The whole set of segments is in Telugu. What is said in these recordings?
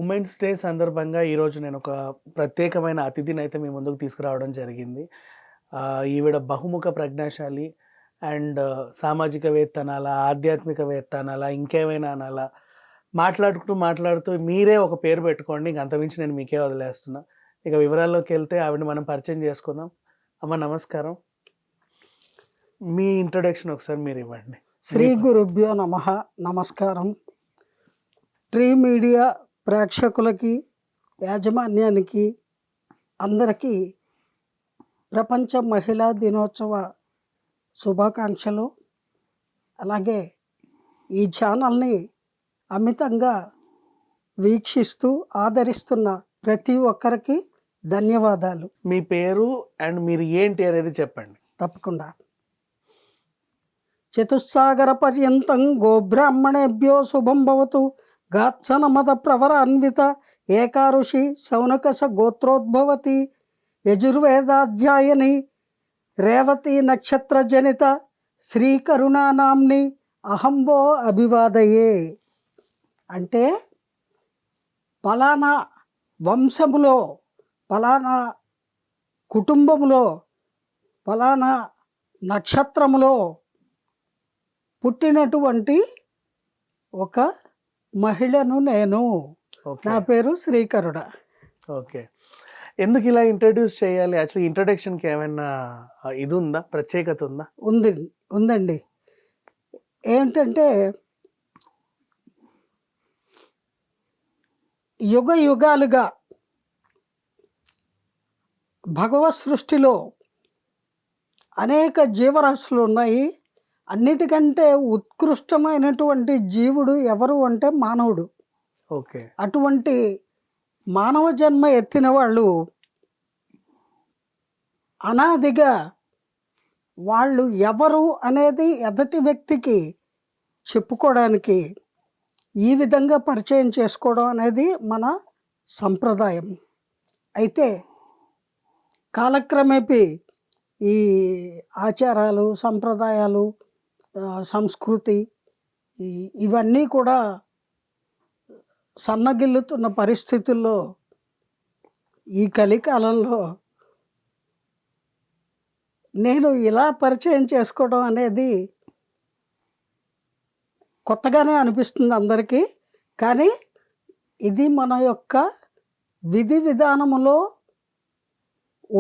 ఉమెన్స్ డే సందర్భంగా ఈరోజు నేను ఒక ప్రత్యేకమైన అతిథిని అయితే మీ ముందుకు తీసుకురావడం జరిగింది. ఈవిడ బహుముఖ ప్రజ్ఞాశాలి అండ్ సామాజికవేత్త అనాలా, ఆధ్యాత్మికవేత్త అనాలా, ఇంకేమైనా అనాలా, మాట్లాడుతూ మీరే ఒక పేరు పెట్టుకోండి. ఇంక అంతకుమించి నేను మీకే వదిలేస్తున్నా. ఇక వివరాల్లోకి వెళ్తే ఆవిడని మనం పరిచయం చేసుకుందాం. అమ్మ నమస్కారం. మీ ఇంట్రొడక్షన్ ఒకసారి మీరు ఇవ్వండి. శ్రీ గురుభ్యో నమః. నమస్కారం. ట్రీ మీడియా ప్రేక్షకులకి, యాజమాన్యానికి, అందరికీ ప్రపంచ మహిళా దినోత్సవ శుభాకాంక్షలు. అలాగే ఈ ఛానల్ని అమితంగా వీక్షిస్తూ ఆదరిస్తున్న ప్రతి ఒక్కరికి ధన్యవాదాలు. మీ పేరు అండ్ మీరు ఏంటి అనేది చెప్పండి. తప్పకుండా. చతుస్సాగర పర్యంతం గోబ్రాహ్మణేభ్యో శుభం భవతు. గాత్సన మద ప్రవర అన్విత ఏకారుషి శౌనకస గోత్రోద్భవతి. యజుర్వేదాధ్యాయని రేవతి నక్షత్ర జనిత శ్రీకరుణానాంని అహంబో అభివాదయే. అంటే ఫలానా వంశములో, ఫలానా కుటుంబములో, ఫలానా నక్షత్రములో పుట్టినటువంటి ఒక మహిళను నేను. నా పేరు శ్రీకరుణ. ఓకే. ఎందుకు ఇలా ఇంట్రడ్యూస్ చేయాలి? యాక్చువల్లీ ఇంట్రడక్షన్కి ఏమైనా ఇది ఉందా, ప్రత్యేకత ఉందా? ఉందండి. ఏంటంటే యుగ యుగాలుగా భగవత్ సృష్టిలో అనేక జీవరాశులు ఉన్నాయి. అన్నిటికంటే ఉత్కృష్టమైనటువంటి జీవుడు ఎవరు అంటే మానవుడు. ఓకే. అటువంటి మానవ జన్మ ఎత్తిన వాళ్ళు అనాదిగా వాళ్ళు ఎవరు అనేది ఎదుటి వ్యక్తికి చెప్పుకోవడానికి ఈ విధంగా పరిచయం చేసుకోవడం అనేది మన సంప్రదాయం. అయితే కాలక్రమేపీ ఈ ఆచారాలు, సంప్రదాయాలు, సంస్కృతి ఇవన్నీ కూడా సన్నగిల్లుతున్న పరిస్థితుల్లో ఈ కలికాలంలో నేను ఇలా పరిచయం చేసుకోవడం అనేది కొత్తగానే అనిపిస్తుంది అందరికీ. కానీ ఇది మన యొక్క విధి విధానములో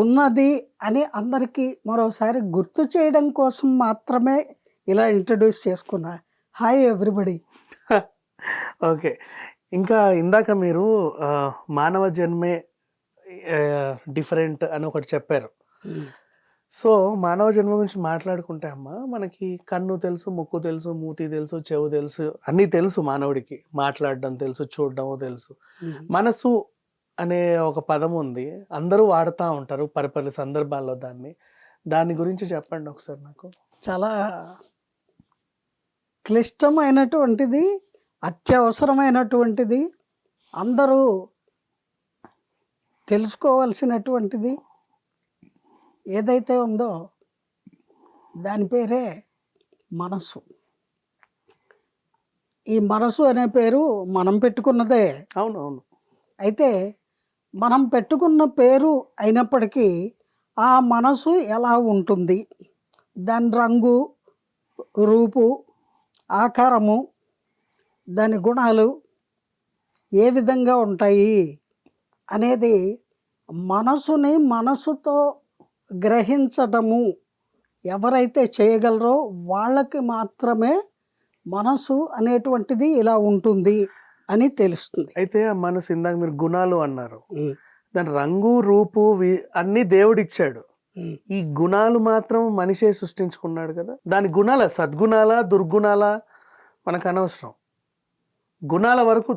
ఉన్నది అని అందరికీ మరోసారి గుర్తు చేయడం కోసం మాత్రమే ఇలా ఇంట్రడ్యూస్ చేసుకున్నా. Hi everybody. ఓకే. ఇంకా ఇందాక మీరు మానవ జన్మే డిఫరెంట్ అని ఒకటి చెప్పారు. సో మానవ జన్మ గురించి మాట్లాడుకుంటే అమ్మ, మనకి కన్ను తెలుసు, ముక్కు తెలుసు, మూతి తెలుసు, చెవు తెలుసు, అన్నీ తెలుసు మానవుడికి. మాట్లాడడం తెలుసు, చూడడం తెలుసు. మనసు అనే ఒక పదం ఉంది, అందరూ వాడుతూ ఉంటారు పరిపరి సందర్భాల్లో. దాని గురించి చెప్పండి ఒకసారి నాకు. చాలా క్లిష్టమైనటువంటిది, అత్యవసరమైనటువంటిది, అందరూ తెలుసుకోవాల్సినటువంటిది ఏదైతే ఉందో దాని పేరే మనసు. ఈ మనసు అనే పేరు మనం పెట్టుకున్నదే. అవునవును. అయితే మనం పెట్టుకున్న పేరు అయినప్పటికీ ఆ మనసు ఎలా ఉంటుంది, దాని రంగు, రూపు, ఆకారము, దాని గుణాలు ఏ విధంగా ఉంటాయి అనేది మనసుని మనసుతో గ్రహించడము ఎవరైతే చేయగలరో వాళ్ళకి మాత్రమే మనసు అనేటువంటిది ఇలా ఉంటుంది అని తెలుస్తుంది. అయితే మనసు, ఇందాక మీరు గుణాలు అన్నారు, దాని రంగు, రూపు అన్ని దేవుడిచ్చాడు. ఈ గుణాలు మాత్రం మనిషే సృష్టించుకున్నాడు కదా. దాని గుణాల, సద్గుణాలా దుర్గుణాలా మనకు అనవసరం. గుణాల వరకు,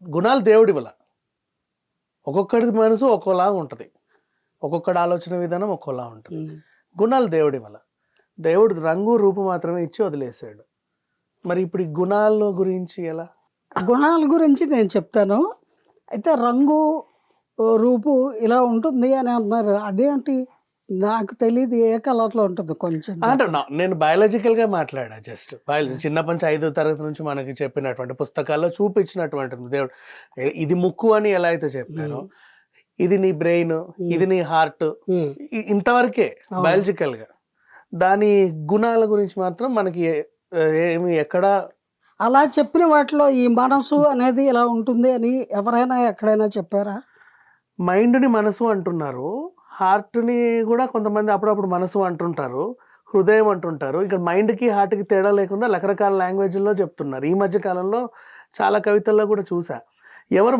గుణాలు దేవుడి వల్ల. ఒక్కొక్కడి మనసు ఒక్కోలాగా ఉంటుంది, ఒక్కొక్కడి ఆలోచన విధానం ఒక్కోలా ఉంటుంది. గుణాలు దేవుడి వల్ల. దేవుడు రంగు, రూపు మాత్రమే ఇచ్చి వదిలేసాడు. మరి ఇప్పుడు ఈ గుణాల గురించి ఎలా? గుణాల గురించి నేను చెప్తాను. అయితే రంగు, రూపు ఇలా ఉంటుంది అని అంటున్నారు. అదేంటి? నాకు తెలియదు ఏ కలర్లో ఉంటుంది కొంచెం అంటే నేను బయాలజికల్ గా మాట్లాడా, జస్ట్ చిన్నప్పటి నుంచి 5వ తరగతి నుంచి మనకి చెప్పినటువంటి పుస్తకాల్లో చూపించినటువంటి దేవుడు ఇది ముక్కు అని ఎలా అయితే చెప్పారో, ఇది నీ బ్రెయిన్, ఇది నీ హార్ట్, ఇంతవరకే బయాలజికల్ గా. దాని గుణాల గురించి మాత్రం మనకి ఏమి ఎక్కడ అలా చెప్పిన వాటిలో ఈ మనసు అనేది ఇలా ఉంటుంది అని ఎవరైనా ఎక్కడైనా చెప్పారా? మైండ్ని మనసు అంటున్నారు, హార్ట్ని కూడా కొంతమంది అప్పుడప్పుడు మనసు అంటుంటారు, హృదయం అంటుంటారు. ఇక్కడ మైండ్కి హార్ట్కి తేడా లేకుండా రకరకాల లాంగ్వేజ్లో చెప్తున్నారు. ఈ మధ్య కాలంలో చాలా కవితల్లో కూడా చూసా, ఎవరు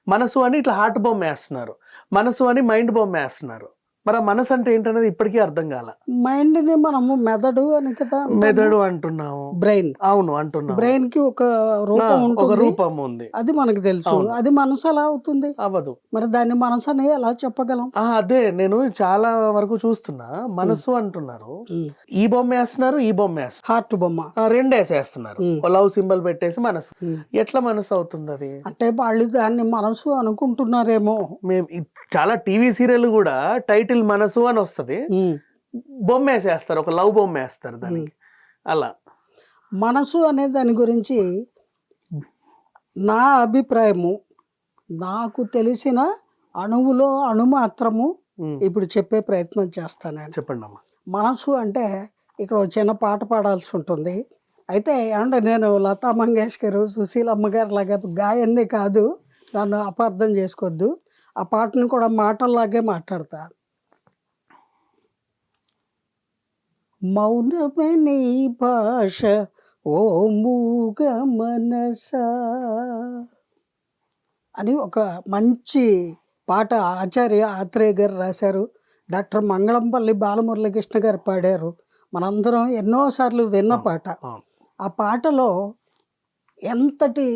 మనసు అని ఇట్లా హార్ట్ బొమ్మ వేస్తున్నారు, మనసు అని మైండ్ బొమ్మ వేస్తున్నారు. మరి ఆ మనసు అంటే ఏంటనేది ఇప్పటికీ అర్థం కాల. మైండ్ని మనము మెదడు అని కదా, మెదడు అంటున్నాము, బ్రెయిన్. అవును అంటున్నాము. బ్రెయిన్ కి ఒక రూపం ఒక ఉంటుంది, రూపం ఉంది, అది మనకు తెలుసు. అది మనసు ఎలా అవుతుంది? అవ్వదు. మరి దాన్ని మనసు అని ఎలా చెప్పగలం? అదే నేను చాలా వరకు చూస్తున్నా, మనసు అంటున్నారు, ఈ బొమ్మ వేస్తున్నారు, ఈ బొమ్మ వేస్తున్నారు, హార్ట్ బొమ్మ రెండు వేసేస్తున్నారు, లవ్ సింబల్ పెట్టేసి మనసు. ఎట్లా మనసు అవుతుంది అది? అంటే వాళ్ళు దాన్ని మనసు అనుకుంటున్నారేమో. మేము చాలా టీవీ సీరియల్ కూడా టైటిల్ మనసు అని వస్తుంది, బొమ్మ వేసేస్తారు, ఒక లవ్ బొమ్మ వేస్తారు దానికి. అలా మనసు అనే దాని గురించి నా అభిప్రాయము, నాకు తెలిసిన అణువులో అణు మాత్రము ఇప్పుడు చెప్పే ప్రయత్నం చేస్తాను. చెప్పండి అమ్మా. మనసు అంటే ఇక్కడ ఒక చిన్న పాట పాడాల్సి ఉంటుంది. అయితే అంటే నేను లతా మంగేష్కర్, సుశీలమ్మ గారు లాగా గాయన్ని కాదు, నన్ను అపార్థం చేసుకోవద్దు. ఆ పాటను కూడా మాటల్లాగే మాట్లాడతా. మౌనమే నీ భాష ఓ మూగ మనసా అని ఒక మంచి పాట ఆచార్య ఆత్రేయ గారు రాశారు. డాక్టర్ మంగళంపల్లి బాలమురళీకృష్ణ గారు పాడారు. మనందరం ఎన్నోసార్లు విన్న పాట. ఆ పాటలో ఎంతటి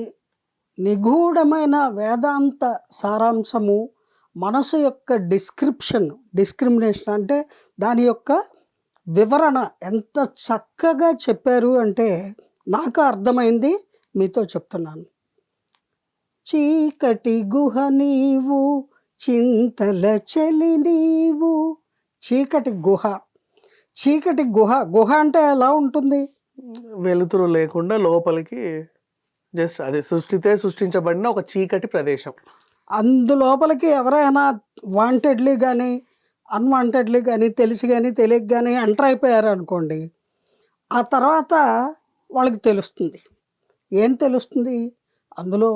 నిగూఢమైన వేదాంత సారాంశము, మనసు యొక్క డిస్క్రిమినేషన్ అంటే దాని యొక్క వివరణ ఎంత చక్కగా చెప్పారు అంటే నాకు అర్థమైంది, మీతో చెప్తున్నాను. చీకటి గుహ నీవు, చింతల చలి నీవు. చీకటి గుహ, చీకటి గుహ. గుహ అంటే ఎలా ఉంటుంది? వెలుతురు లేకుండా లోపలికి జస్ట్ అది సృష్టించబడిన ఒక చీకటి ప్రదేశం. అందులోపలికి ఎవరైనా వాంటెడ్లీ కానీ అన్వాంటెడ్లీ కానీ తెలిసి కానీ తెలియక కానీ ఎంటర్ అయిపోయారు అనుకోండి, ఆ తర్వాత వాళ్ళకి తెలుస్తుంది. ఏం తెలుస్తుంది? అందులో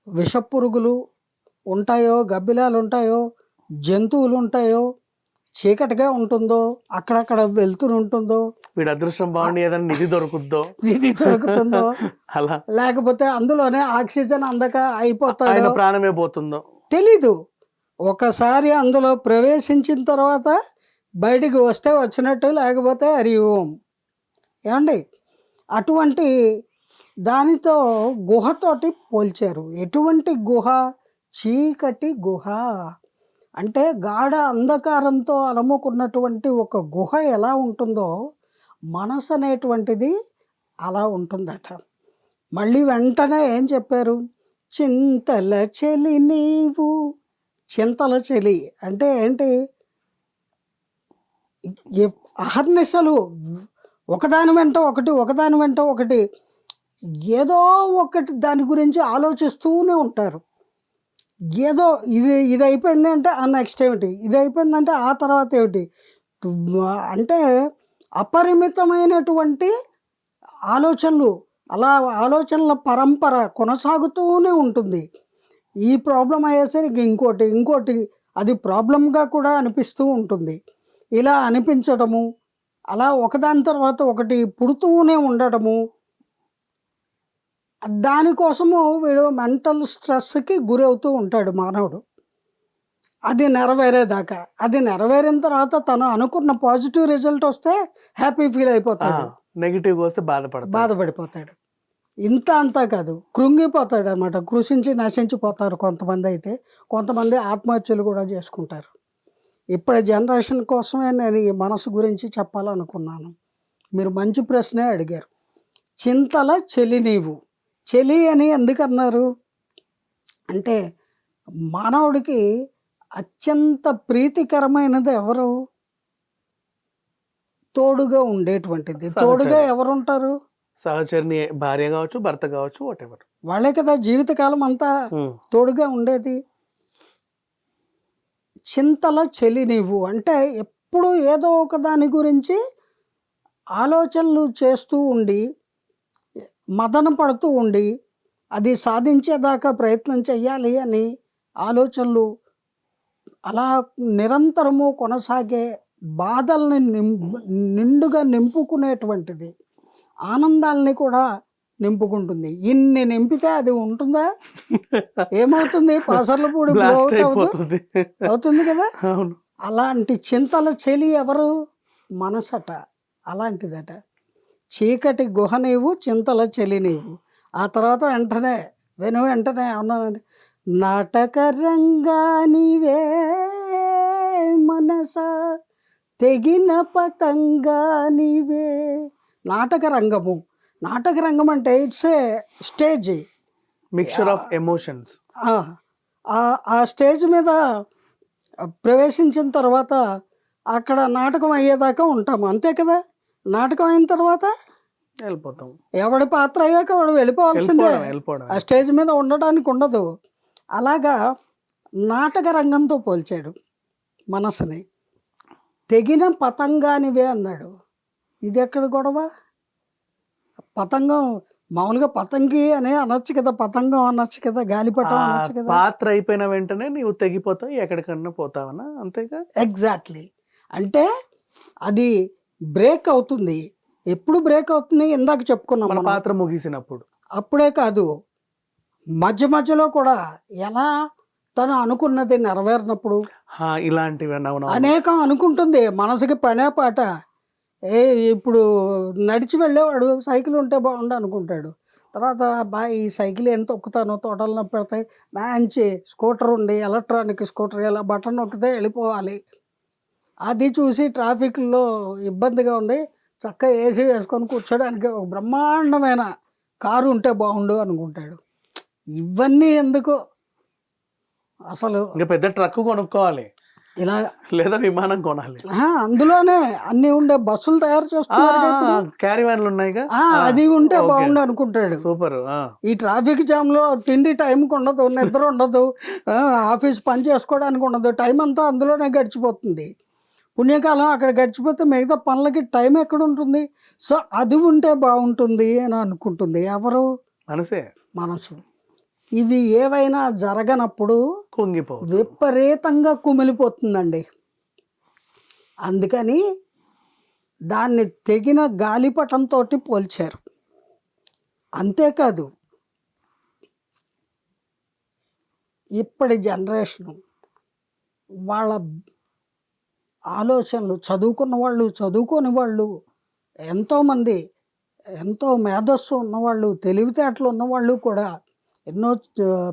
విషపురుగులు ఉంటాయో, గబ్బిలాలు ఉంటాయో, జంతువులు ఉంటాయో, చీకటిగా ఉంటుందో, అక్కడక్కడ వెలుతురు ఉంటుందో, వీడి అదృష్టం బాగుండి ఏదైనా నిధి దొరుకుతుందో, అలా లేకపోతే అందులోనే ఆక్సిజన్ అందక అయిపోతాడో, ప్రాణమే పోతుందో తెలీదు. ఒకసారి అందులో ప్రవేశించిన తర్వాత బయటికి వస్తే వచ్చినట్టు, లేకపోతే హరిఓం. ఏమండి, అటువంటి దానితో గుహతోటి పోల్చారు. ఎటువంటి గుహ? చీకటి గుహ. అంటే గాఢ అంధకారంతో అలముకున్నటువంటి ఒక గుహ ఎలా ఉంటుందో మనసు అనేటువంటిది అలా ఉంటుందట. మళ్ళీ వెంటనే ఏం చెప్పారు? చింతల చెలి నీవు. చింతల చెలి అంటే ఏంటి? అహర్నిశలు ఒకదాని వెంట ఒకటి ఏదో ఒకటి దాని గురించి ఆలోచిస్తూనే ఉంటారు. ఏదో ఇది అయిపోయింది అంటే ఆ నెక్స్ట్ ఏమిటి, ఇది అయిపోయిందంటే ఆ తర్వాత ఏమిటి, అంటే అపరిమితమైనటువంటి ఆలోచనలు, అలా ఆలోచనల పరంపర కొనసాగుతూనే ఉంటుంది. ఈ ప్రాబ్లం అయ్యేసరికి ఇంకోటి అది ప్రాబ్లంగా కూడా అనిపిస్తూ ఉంటుంది. ఇలా అనిపించడము, అలా ఒకదాని తర్వాత ఒకటి పుడుతూనే ఉండటము, దానికోసము వీడు మెంటల్ స్ట్రెస్కి గురవుతూ ఉంటాడు మానవుడు. అది నెరవేరేదాకా. అది నెరవేరిన తర్వాత తను అనుకున్న పాజిటివ్ రిజల్ట్ వస్తే హ్యాపీ ఫీల్ అయిపోతాడు, నెగిటివ్ వస్తే బాధపడిపోతాడు. ఇంత అంతా కాదు, కృంగిపోతాడు అనమాట. కృషించి నశించిపోతారు కొంతమంది. అయితే కొంతమంది ఆత్మహత్యలు కూడా చేసుకుంటారు. ఇప్పటి జనరేషన్ కోసమే నేను ఈ మనసు గురించి చెప్పాలనుకున్నాను. మీరు మంచి ప్రశ్నే అడిగారు. చింతల చెలి నీవు. చెలి అని ఎందుకన్నారు అంటే మానవుడికి అత్యంత ప్రీతికరమైనది ఎవరు? తోడుగా ఉండేటువంటిది. తోడుగా సహచరి. ఎవరుంటారు? సహచరిని భార్య కావచ్చు, భర్త కావచ్చు, వాట్ ఎవర్. వాళ్ళే కదా జీవితకాలం అంతా తోడుగా ఉండేది. చింతల చెలి నీవు అంటే ఎప్పుడు ఏదో ఒక దాని గురించి ఆలోచనలు చేస్తూ ఉండి, మదన పడుతూ ఉండి, అది సాధించేదాకా ప్రయత్నం చెయ్యాలి అని ఆలోచనలు అలా నిరంతరము కొనసాగే బాధల్ని నిండుగా నింపుకునేటువంటిది. ఆనందాలని కూడా నింపుకుంటుంది. ఇన్ని నింపితే అది ఉంటుందా? ఏమవుతుంది? పాసర్లపూడి బ్లో బ్లాస్ట్ అవుట్ అయిపోతుంది. అవుతుంది కదా. అవును. అలాంటి చింతల చెలి ఎవరు? మనసట. అలాంటిదట. చీకటి గుహ నీవు, చింతల చెలి నీవు. ఆ తర్వాత వెంటనే వెంటనే అన్నానండి, నాటక రంగానివే మనస తెగిన పతంగానివే. నాటక రంగము. నాటక రంగం అంటే it's a stage. Mixture of emotions. ఆ స్టేజ్ మీద ప్రవేశించిన తర్వాత అక్కడ నాటకం అయ్యేదాకా ఉంటాము, అంతే కదా. నాటకం అయిన తర్వాత వెళ్ళిపోతాం. ఎవడి పాత్ర అయ్యాక వాడు వెళ్ళిపోవాల్సిందే. వెళ్ళిపోవడం. ఆ స్టేజ్ మీద ఉండడానికి ఉండదు. అలాగా నాటక రంగంతో పోల్చాడు మనసుని. తెగిన పతంగానివే అన్నాడు. ఇది ఎక్కడ గొడవ? పతంగం మామూలుగా పతంగి అనే అనొచ్చు కదా, పతంగం అనొచ్చు కదా, గాలిపటం అనొచ్చు కదా. పాత్ర అయిపోయిన వెంటనే నీవు తెగిపోతావు, ఎక్కడికన్నా పోతావనా, అంతేగా. ఎగ్జాక్ట్లీ. అంటే అది బ్రేక్ అవుతుంది. ఎప్పుడు బ్రేక్ అవుతుంది? ఇందాక చెప్పుకున్నాం మన మనం. పాత్ర ముగిసినప్పుడు. అప్పుడే కాదు, మధ్య మధ్యలో కూడా ఎలా తను అనుకున్నది నెరవేరినప్పుడు ఇలాంటివి అనేకం అనుకుంటుంది. మనసుకి పనే పాట. ఇప్పుడు నడిచి వెళ్ళేవాడు సైకిల్ ఉంటే బాగుండు అనుకుంటాడు. తర్వాత ఈ సైకిల్ ఎంత తొక్కుతానో తోటలు నొప్పి పెడతాయి, మంచి స్కూటర్ ఉండి ఎలక్ట్రానిక్ స్కూటర్ ఇలా బటన్ నొక్కితే వెళ్ళిపోవాలి. అది చూసి ట్రాఫిక్లో ఇబ్బందిగా ఉంది, చక్కగా ఏసీ వేసుకొని కూర్చోడానికి ఒక బ్రహ్మాండమైన కారు ఉంటే బాగుండు అనుకుంటాడు. ఇవన్నీ ఎందుకు అసలు? ఇంకా పెద్ద ట్రక్ కొనుక్కోవాలి, ఇలా లేదా విమానం కొనాలి. అందులోనే అన్ని ఉండే బస్సులు తయారు చేస్తున్నారు కదా ఇప్పుడు. క్యారీవాన్లు ఉన్నాయిగా, అది ఉంటే బాగుండు అనుకుంటాడు. సూపర్. ఈ ట్రాఫిక్ జామ్ లో తిండి టైంకి ఉండదు, నిద్ర ఉండదు, ఆఫీస్ పని చేసుకోవడానికి ఉండదు, టైం అంతా అందులోనే గడిచిపోతుంది. పుణ్యకాలం అక్కడ గడిచిపోతే మిగతా పనులకి టైం ఎక్కడ ఉంటుంది? సో అది ఉంటే బాగుంటుంది అని అనుకుంటుంది. ఎవరు? మనసు. ఇవి ఏవైనా జరగనప్పుడు విపరీతంగా కుమిలిపోతుందండి. అందుకని దాన్ని తెగిన గాలిపటంతో పోల్చారు. అంతేకాదు, ఇప్పటి జనరేషను వాళ్ళ ఆలోచనలు, చదువుకున్న వాళ్ళు, చదువుకోని వాళ్ళు, ఎంతోమంది ఎంతో మేధస్సు ఉన్నవాళ్ళు, తెలివితేటలు ఉన్నవాళ్ళు కూడా, ఎన్నో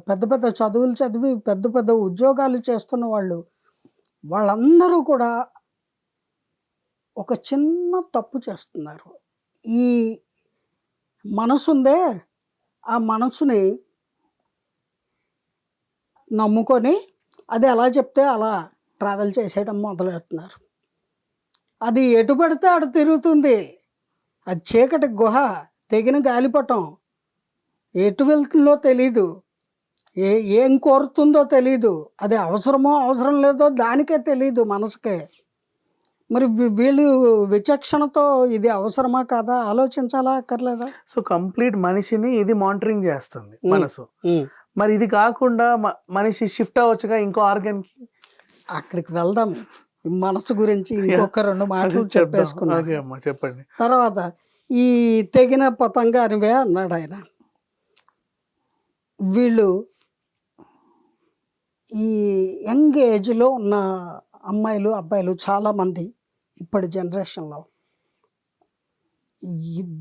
పెద్ద పెద్ద చదువులు చదివి పెద్ద పెద్ద ఉద్యోగాలు చేస్తున్న వాళ్ళు, వాళ్ళందరూ కూడా ఒక చిన్న తప్పు చేస్తున్నారు. ఈ మనసుందే, ఆ మనసుని నమ్ముకొని అది ఎలా చెప్తే అలా ట్రావెల్ చేసేయడం మొదలెడుతున్నారు. అది ఎటు పడితే అటు తిరుగుతుంది. అది చీకటి గుహ, తెగిన గాలిపటం, ఎటు వెళ్తుందో తెలీదు, ఏం కోరుతుందో తెలీదు, అది అవసరమో అవసరం లేదో దానికే తెలీదు మనసుకే. మరి వీళ్ళు విచక్షణతో ఇది అవసరమా కాదా ఆలోచించాలా అక్కర్లేదా? సో కంప్లీట్ మనిషిని ఇది మానిటరింగ్ చేస్తుంది మనసు. మరి ఇది కాకుండా మనిషి షిఫ్ట్ అవ్వచ్చుగా ఇంకో ఆర్గన్ కి. అక్కడికి వెళ్దాం. మనసు గురించి ఇంకొక 2 మాటలు చెప్పేసుకున్నాం. చెప్పండి. తర్వాత ఈ తెగిన పతంగానివే అన్నాడు ఆయన. వీళ్ళు ఈ యంగ్ ఏజ్లో ఉన్న అమ్మాయిలు, అబ్బాయిలు చాలామంది ఇప్పటి జనరేషన్లో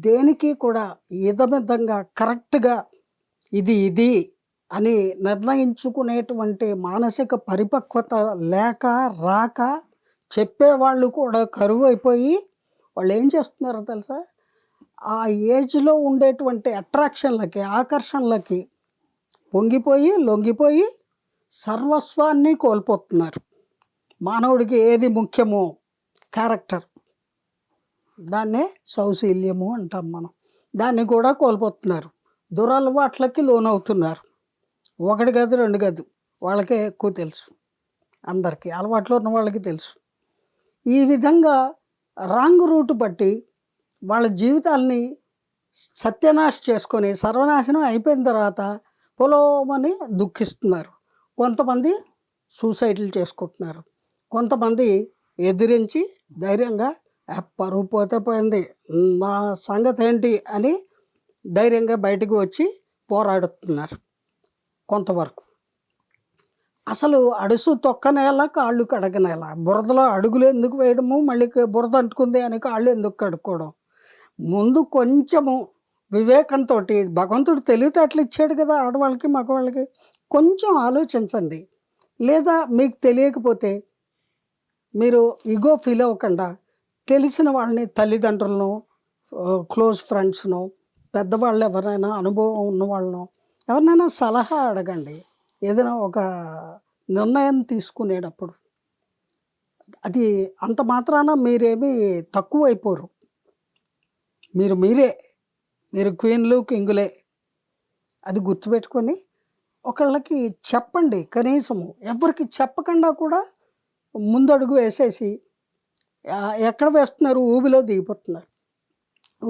దేనికి కూడా ఇదమిద్దంగా కరెక్ట్గా ఇది అని నిర్ణయించుకునేటువంటి మానసిక పరిపక్వత లేక రాక చెప్పేవాళ్ళు కూడా కరువు అయిపోయి వాళ్ళు ఏం చేస్తున్నారో తెలుసా? ఆ ఏజ్లో ఉండేటువంటి అట్రాక్షన్లకి, ఆకర్షణలకి పొంగిపోయి, లొంగిపోయి సర్వస్వాన్ని కోల్పోతున్నారు. మానవుడికి ఏది ముఖ్యమో క్యారెక్టర్, దాన్నే సౌశీల్యము అంటాం మనం, దాన్ని కూడా కోల్పోతున్నారు. దురలవాట్లకి లోనవుతున్నారు. ఒకటి గదు రెండు గదు వాళ్ళకే ఎక్కువ తెలుసు, అందరికీ అలవాట్లు ఉన్న వాళ్ళకి తెలుసు. ఈ విధంగా రాంగ్ రూట్ బట్టి వాళ్ళ జీవితాల్ని సత్యనాశ చేసుకొని సర్వనాశనం అయిపోయిన తర్వాత పొలోమని దుఃఖిస్తున్నారు. కొంతమంది సూసైడ్లు చేసుకుంటున్నారు, కొంతమంది ఎదిరించి ధైర్యంగా పరువు పోతే పోయింది, నా సంగతి ఏంటి అని ధైర్యంగా బయటకు వచ్చి పోరాడుతున్నారు. కొంతవరకు అసలు అడుసు తొక్కనేలా కాళ్ళు కడగనేలా, బురదలో అడుగులు ఎందుకు వేయడము, మళ్ళీ బురద అంటుకుంది అని కాళ్ళు ఎందుకు కడుక్కోవడం. ముందు కొంచెము వివేకంతో, భగవంతుడు తెలివితేటలు ఇచ్చాడు కదా ఆడవాళ్ళకి మగవాళ్ళకి, కొంచెం ఆలోచించండి. లేదా మీకు తెలియకపోతే మీరు ఈగో ఫీల్ అవ్వకుండా తెలిసిన వాళ్ళని, తల్లిదండ్రులను, క్లోజ్ ఫ్రెండ్స్ను, పెద్దవాళ్ళు ఎవరైనా అనుభవం ఉన్న వాళ్ళను ఎవరినైనా సలహా అడగండి. ఏదైనా ఒక నిర్ణయం తీసుకునేటప్పుడు అది అంత మాత్రాన మీరేమీ తక్కువైపోరు. మీరు క్వీన్లు కింగులే, అది గుర్తుపెట్టుకొని ఒకళ్ళకి చెప్పండి. కనీసము ఎవరికి చెప్పకుండా కూడా ముందడుగు వేసేసి ఎక్కడ వేస్తున్నారు, ఊబిలో దిగిపోతున్నారు.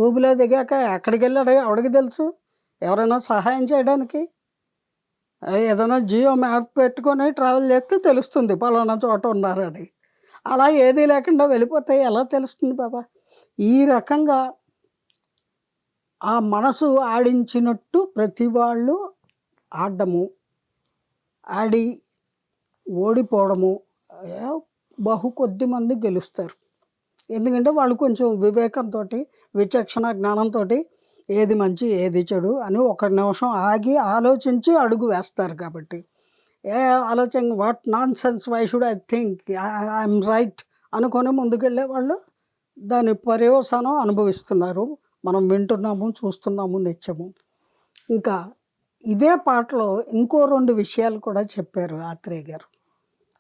ఊబిలో దిగాక ఎక్కడికి వెళ్ళాడు ఎవడికి తెలుసు? ఎవరైనా సహాయం చేయడానికి ఏదైనా జియో మ్యాప్ పెట్టుకొని ట్రావెల్ చేస్తే తెలుస్తుంది పలానా చోట ఉన్నారని. అలా ఏదీ లేకుండా వెళ్ళిపోతే ఎలా తెలుస్తుంది బాబా? ఈ రకంగా ఆ మనసు ఆడించినట్టు ప్రతి వాళ్ళు ఆడడము, ఆడి ఓడిపోవడము, కొద్ది మంది గెలుస్తారు. ఎందుకంటే వాళ్ళు కొంచెం వివేకంతో, విచక్షణ జ్ఞానంతో ఏది మంచి ఏది చెడు అని ఒక నిమిషం ఆగి ఆలోచించి అడుగు వేస్తారు. కాబట్టి ఆలోచన what nonsense, why should I think, I'm right అనుకొని ముందుకెళ్ళే వాళ్ళు దాని పర్యవసానం అనుభవిస్తున్నారు. మనం వింటున్నాము, చూస్తున్నాము నిత్యము. ఇంకా ఇదే పాటలో ఇంకో 2 విషయాలు కూడా చెప్పారు ఆత్రేయ గారు.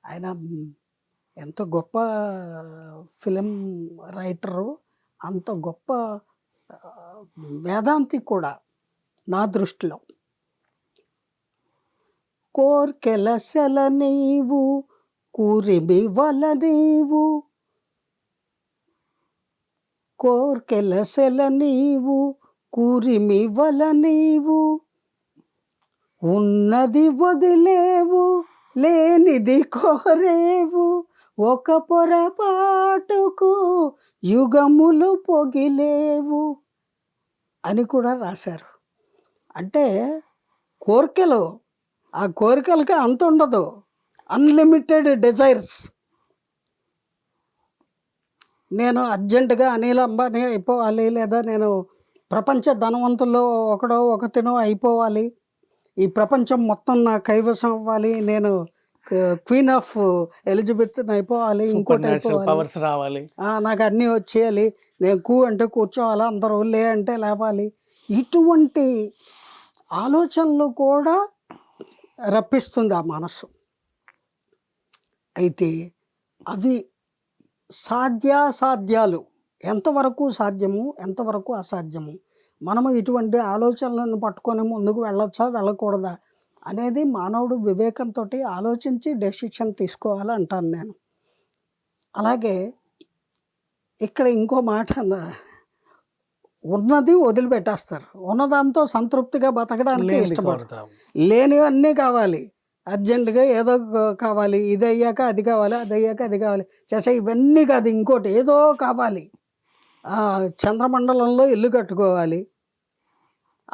ఆయన ఎంత గొప్ప ఫిలిం రైటరు, అంత గొప్ప వేదాంతి కూడా నా దృష్టిలో. కోర్కెలసల నీవు కూరిమి వల నీవు, కోర్కెలసల నీవు కూరిమి వల నీవు, ఉన్నది వదిలేవు లేనిది కోరేవు, ఒక పొరపాటుకు యుగములు పొగిలేవు అని కూడా రాశారు. అంటే కోరికలు, ఆ కోరికలకి అంత ఉండదు, అన్లిమిటెడ్ డిజైర్స్. నేను అర్జెంటుగా అనిల్ అంబానీ అయిపోవాలి, లేదా నేను ప్రపంచ ధనవంతుల్లో ఒకతినో అయిపోవాలి, ఈ ప్రపంచం మొత్తం నా కైవసం అవ్వాలి, నేను క్వీన్ ఆఫ్ ఎలిజబెత్ అయిపోవాలి, ఇంకోటి అయిపోవాలి, నాకు అన్నీ వచ్చేయాలి, నేను అంటే కూర్చోవాలి, అందరూ లే అంటే లేవాలి, ఇటువంటి ఆలోచనలు కూడా రప్పిస్తుంది ఆ మనసు. అయితే అవి సాధ్యాసాధ్యాలు, ఎంతవరకు సాధ్యము ఎంతవరకు అసాధ్యము, మనము ఇటువంటి ఆలోచనలను పట్టుకొని ముందుకు వెళ్ళొచ్చా వెళ్ళకూడదా అనేది మానవుడు వివేకంతో ఆలోచించి డెసిషన్ తీసుకోవాలి అంటాను నేను. అలాగే ఇక్కడ ఇంకో మాట, ఉన్నది వదిలిపెట్టేస్తారు, ఉన్నదాంతో సంతృప్తిగా బతకడానికి ఇష్టపడతాం, లేనివన్నీ కావాలి, అర్జెంటుగా ఏదో కావాలి, ఇది అయ్యాక అది కావాలి, అది అయ్యాక అది కావాలి, ఇవన్నీ కాదు ఇంకోటి ఏదో కావాలి, చంద్రమండలంలో ఇల్లు కట్టుకోవాలి,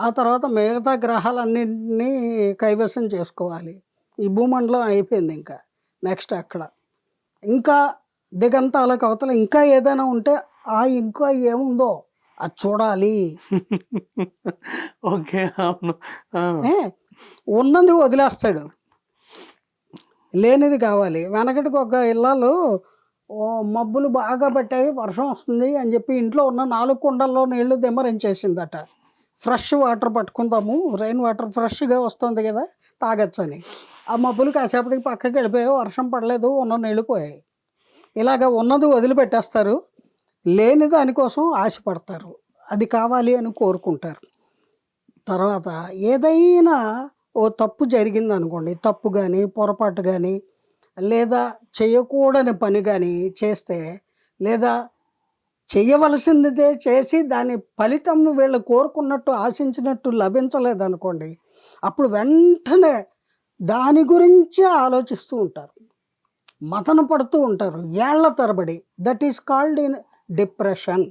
ఆ తర్వాత మిగతా గ్రహాలన్నింటినీ కైవసం చేసుకోవాలి, ఈ భూమండలం అయిపోయింది, ఇంకా నెక్స్ట్ అక్కడ ఇంకా దిగంతాలకు అవతల ఇంకా ఏదైనా ఉంటే ఇంకా ఏముందో అది చూడాలి. ఓకే, అవును. ఉన్నది వదిలేస్తాడు, లేనిది కావాలి. వెనకటికి ఒక ఇళ్ళలో మబ్బులు బాగా పట్టాయి, వర్షం వస్తుంది అని చెప్పి ఇంట్లో ఉన్న 4 కుండల్లో నీళ్లు దిమ్మరించేసిందట. ఫ్రెష్ వాటర్ పట్టుకుందాము, రెయిన్ వాటర్ ఫ్రెష్గా వస్తుంది కదా తాగొచ్చని. ఆ మబ్బులు కాసేపటికి పక్కకి వెళ్ళిపోయాయి, వర్షం పడలేదు, ఉన్న నీళ్ళు పోయాయి. ఇలాగ ఉన్నది వదిలిపెట్టేస్తారు, లేని దానికోసం ఆశపడతారు, అది కావాలి అని కోరుకుంటారు. తర్వాత ఏదైనా ఓ తప్పు జరిగింది అనుకోండి, తప్పు కానీ పొరపాటు కానీ లేదా చేయకూడని పని కానీ చేస్తే, లేదా చేయవలసిందే చేసి దాని ఫలితం వీళ్ళు కోరుకున్నట్టు ఆశించినట్టు లభించలేదనుకోండి, అప్పుడు వెంటనే దాని గురించి ఆలోచిస్తూ ఉంటారు, మతన పడుతూ ఉంటారు ఏళ్ల తరబడి. That is called in depression.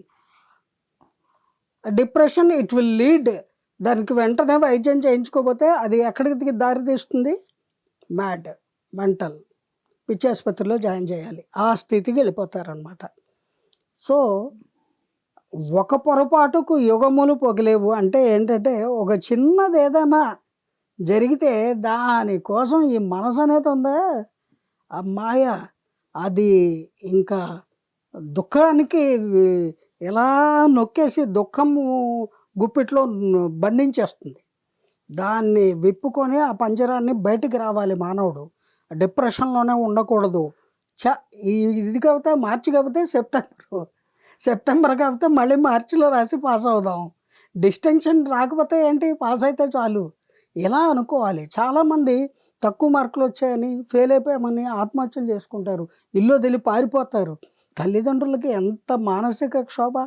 Depression it will lead, దానికి వెంటనే వైద్యం చేయించుకోకపోతే అది ఎక్కడికి దారి తీస్తుంది? మ్యాడ్, మెంటల్, పిచ్చి ఆసుపత్రిలో జాయిన్ చేయాలి, ఆ స్థితికి వెళ్ళిపోతారనమాట. సో ఒక పొరపాటుకు యుగములు పొగిలేవు అంటే ఏంటంటే, ఒక చిన్నది ఏదైనా జరిగితే దానికోసం ఈ మనసు అనేది ఉందా, ఆ మాయ, అది ఇంకా దుఃఖానికి ఎలా నొక్కేసి దుఃఖము గుప్పిట్లో బంధించేస్తుంది. దాన్ని విప్పుకొని ఆ పంజరాన్ని బయటికి రావాలి మానవుడు, డిప్రెషన్లోనే ఉండకూడదు. ఇది కాకపోతే మార్చి, కాకపోతే సెప్టెంబర్ కాకపోతే మళ్ళీ మార్చిలో రాసి పాస్ అవుదాం, డిస్టింక్షన్ రాకపోతే ఏంటి, పాస్ అయితే చాలు, ఇలా అనుకోవాలి. చాలామంది తక్కువ మార్కులు వచ్చాయని, ఫెయిల్ అయిపోయామని ఆత్మహత్యలు చేసుకుంటారు, ఇల్లు వదిలి పారిపోతారు. తల్లిదండ్రులకి ఎంత మానసిక క్షోభ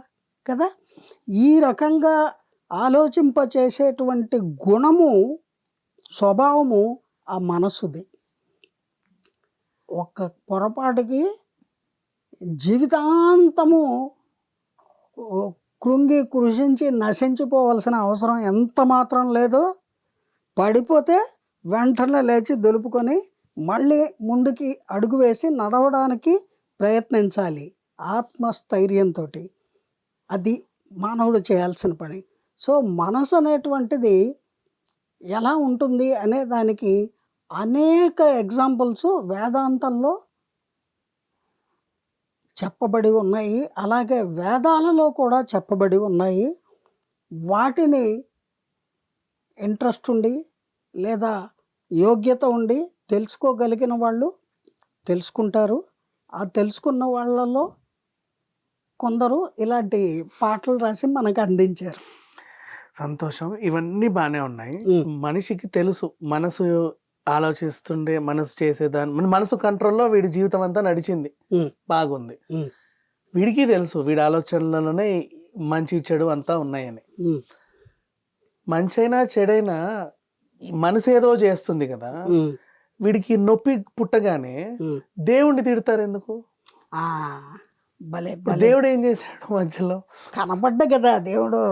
కదా. ఈ రకంగా ఆలోచింపచేసేటువంటి గుణము, స్వభావము ఆ మనసుది. ఒక్క పొరపాటుకి జీవితాంతము కృంగి కృషించి నశించిపోవలసిన అవసరం ఎంత మాత్రం లేదు. పడిపోతే వెంటనే లేచి దులుపుకొని మళ్ళీ ముందుకి అడుగు వేసి నడవడానికి ప్రయత్నించాలి ఆత్మస్థైర్యంతో. అది మానవుడు చేయాల్సిన పని. సో మనసు అనేటువంటిది ఎలా ఉంటుంది అనే దానికి అనేక ఎగ్జాంపుల్స్ వేదాంతంలో చెప్పబడి ఉన్నాయి, అలాగే వేదాలలో కూడా చెప్పబడి ఉన్నాయి. వాటిని ఇంట్రెస్ట్ ఉండి లేదా యోగ్యత ఉండి తెలుసుకోగలిగిన వాళ్ళు తెలుసుకుంటారు. ఆ తెలుసుకున్న వాళ్ళలో కొందరు ఇలాంటి పాటలు రాసి మనకు అందించారు. సంతోషం. ఇవన్నీ బాగానే ఉన్నాయి. మనిషికి తెలుసు మనసు ఆలోచిస్తుండే, మనసు చేసేదాన్ని, మన మనసు కంట్రోల్లో వీడి జీవితం అంతా నడిచింది, బాగుంది. వీడికి తెలుసు వీడి ఆలోచనలలోనే మంచి చెడు అంతా ఉన్నాయని. మంచైనా చెడైనా మనసు ఏదో చేస్తుంది కదా. వీడికి నొప్పి పుట్టగానే దేవుణ్ణి తిడతారు ఎందుకు? దేవుడు ఏం చేశాడు మధ్యలో? కనపడ్డా కదా దేవుడు,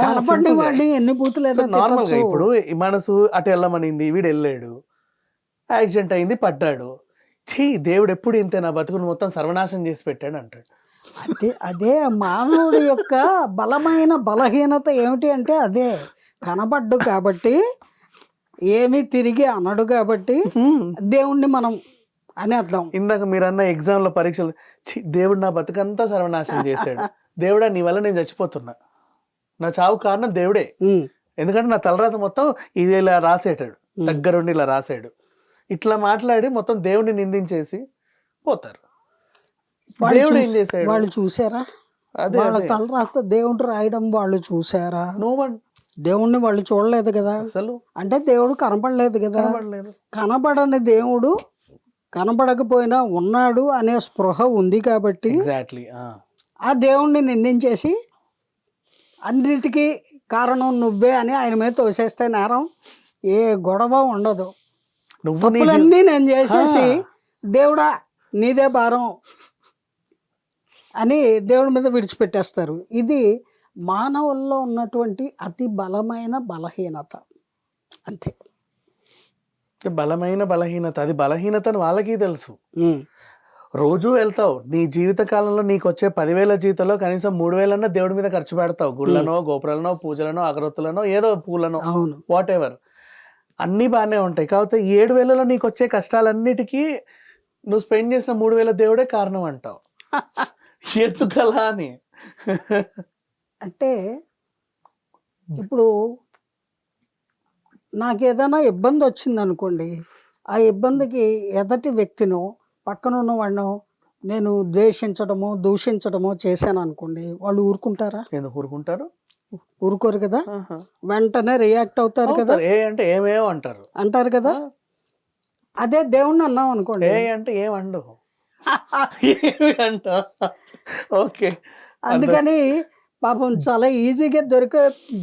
కనపడ్డ వాడిని ఎన్ని పూతులు. నార్మల్ గా ఇప్పుడు మనసు అటు వెళ్ళమనింది, వీడు వెళ్ళాడు, యాక్సిడెంట్ అయింది, పడ్డాడు. దేవుడు ఎప్పుడు ఇంతే, నా బతుకుని మొత్తం సర్వనాశనం చేసి పెట్టాడు అంటాడు. అదే మానవుడి యొక్క బలమైన బలహీనత ఏమిటి అంటే అదే, కనబడ్డు కాబట్టి ఏమీ తిరిగి అనడు కాబట్టి దేవుణ్ణి మనం అనేద్దాం. ఇందాక మీరు అన్న ఎగ్జామ్ లో పరీక్షలు, దేవుడు నా బతుకంతా సర్వనాశనం చేశాడు, దేవుడా నీ వల్ల నేను చచ్చిపోతున్నా, నా చావు కారణం దేవుడే, ఎందుకంటే నా తలరాత మొత్తం ఇది ఇలా రాసేటాడు, దగ్గరుండి ఇలా రాసాడు, ఇట్లా మాట్లాడి మొత్తం దేవుడిని నిందించేసి పోతారు. దేవుడు ఏం చేశాడు? వాళ్ళు చూసారా? వాళ్ళ తలరాత దేవుడు రాయడం వాళ్ళు చూసారా? దేవుణ్ణి వాళ్ళు చూడలేదు కదా. అసలు అంటే దేవుడు కనపడలేదు కదా. కనబడని దేవుడు కనబడకపోయినా ఉన్నాడు అనే స్పృహ ఉంది కాబట్టి ఆ దేవుణ్ణి నిందించేసి అన్నిటికీ కారణం నువ్వే అని ఆయన మీద తోసేస్తే నేరం, ఏ గొడవ ఉండదు. తప్పులన్నీ నేను చేసేసి దేవుడా నీదే భారం అని దేవుడి మీద విడిచిపెట్టేస్తారు. ఇది మానవుల్లో ఉన్నటువంటి అతి బలమైన బలహీనత. అంతే, బలమైన బలహీనత. అది బలహీనత అని వాళ్ళకి తెలుసు. రోజు వెళ్తావు, నీ జీవిత కాలంలో నీకు వచ్చే 10,000 జీతంలో కనీసం 3,000 దేవుడి మీద ఖర్చు పెడతావు. గుళ్ళనో, గోపురాలనో, పూజలనో, అగరొత్తులనో, ఏదో పూలనో, వాట్ ఎవర్, అన్నీ బాగానే ఉంటాయి. కాకపోతే 7,000లో నీకు వచ్చే కష్టాలన్నిటికీ నువ్వు స్పెండ్ చేసిన 3,000 దేవుడే కారణం అంటావు. ఎందుకలా అని అంటే, ఇప్పుడు నాకేదైనా ఇబ్బంది వచ్చింది అనుకోండి, ఆ ఇబ్బందికి ఎదటి వ్యక్తినో పక్కన ఉన్న వాడినో నేను ద్వేషించడమో దూషించడమో చేశాను అనుకోండి, వాళ్ళు ఊరుకుంటారా? ఎందుకు ఊరుకుంటారు? ఊరుకోరు కదా, ఆహా. వెంటనే రియాక్ట్ అవుతారు కదా, అవుతారు. ఏ అంటే ఏమేమో అంటారు. అంటారు కదా. అదే దేవుణ్ణి అన్నాం అనుకోండి, ఏ అంటే ఏమండు ఏమి అంట. ఓకే. అందుకని పాపం చాలా ఈజీగా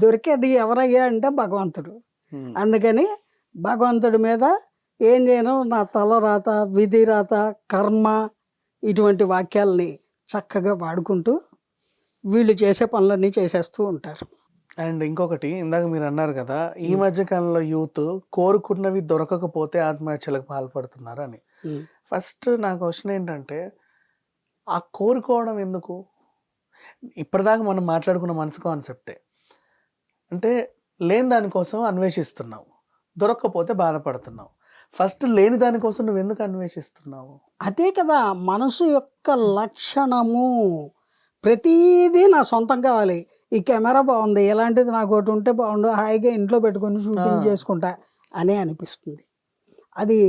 దొరికేది ఎవరయ్యా అంటే భగవంతుడు. ఉమ్. అందుకని భగవంతుడి మీద ఏం చేయను, నా తల రాత, విధి రాత, కర్మ, ఇటువంటి వాక్యాలని చక్కగా వాడుకుంటూ వీళ్ళు చేసే పనులన్నీ చేసేస్తూ ఉంటారు. అండ్ ఇంకొకటి ఇందాక మీరు అన్నారు కదా, ఈ మధ్య కాలంలో యూత్ కోరుకున్నవి దొరకకపోతే ఆత్మహత్యలకు పాల్పడుతున్నారు అని. ఉమ్. ఫస్ట్ నా క్వశ్చన్ ఏంటంటే, ఆ కోరుకోవడం ఎందుకు? ఇప్పటిదాకా మనం మాట్లాడుకున్న మనసు కాన్సెప్టే. అంటే లేని దానికోసం అన్వేషిస్తున్నావు, దొరక్కపోతే బాధపడుతున్నావు. ఫస్ట్ లేని దానికోసం నువ్వు ఎందుకు అన్వేషిస్తున్నావు? అదే కదా మనసు యొక్క లక్షణము. ప్రతిదీ నా సొంతం కావాలి. ఈ కెమెరా బాగుంది, ఎలాంటిది నాకు ఒకటి ఉంటే బాగుండు, హాయిగా ఇంట్లో పెట్టుకొని షూటింగ్ చేసుకుంటా అనే అనిపిస్తుంది. అది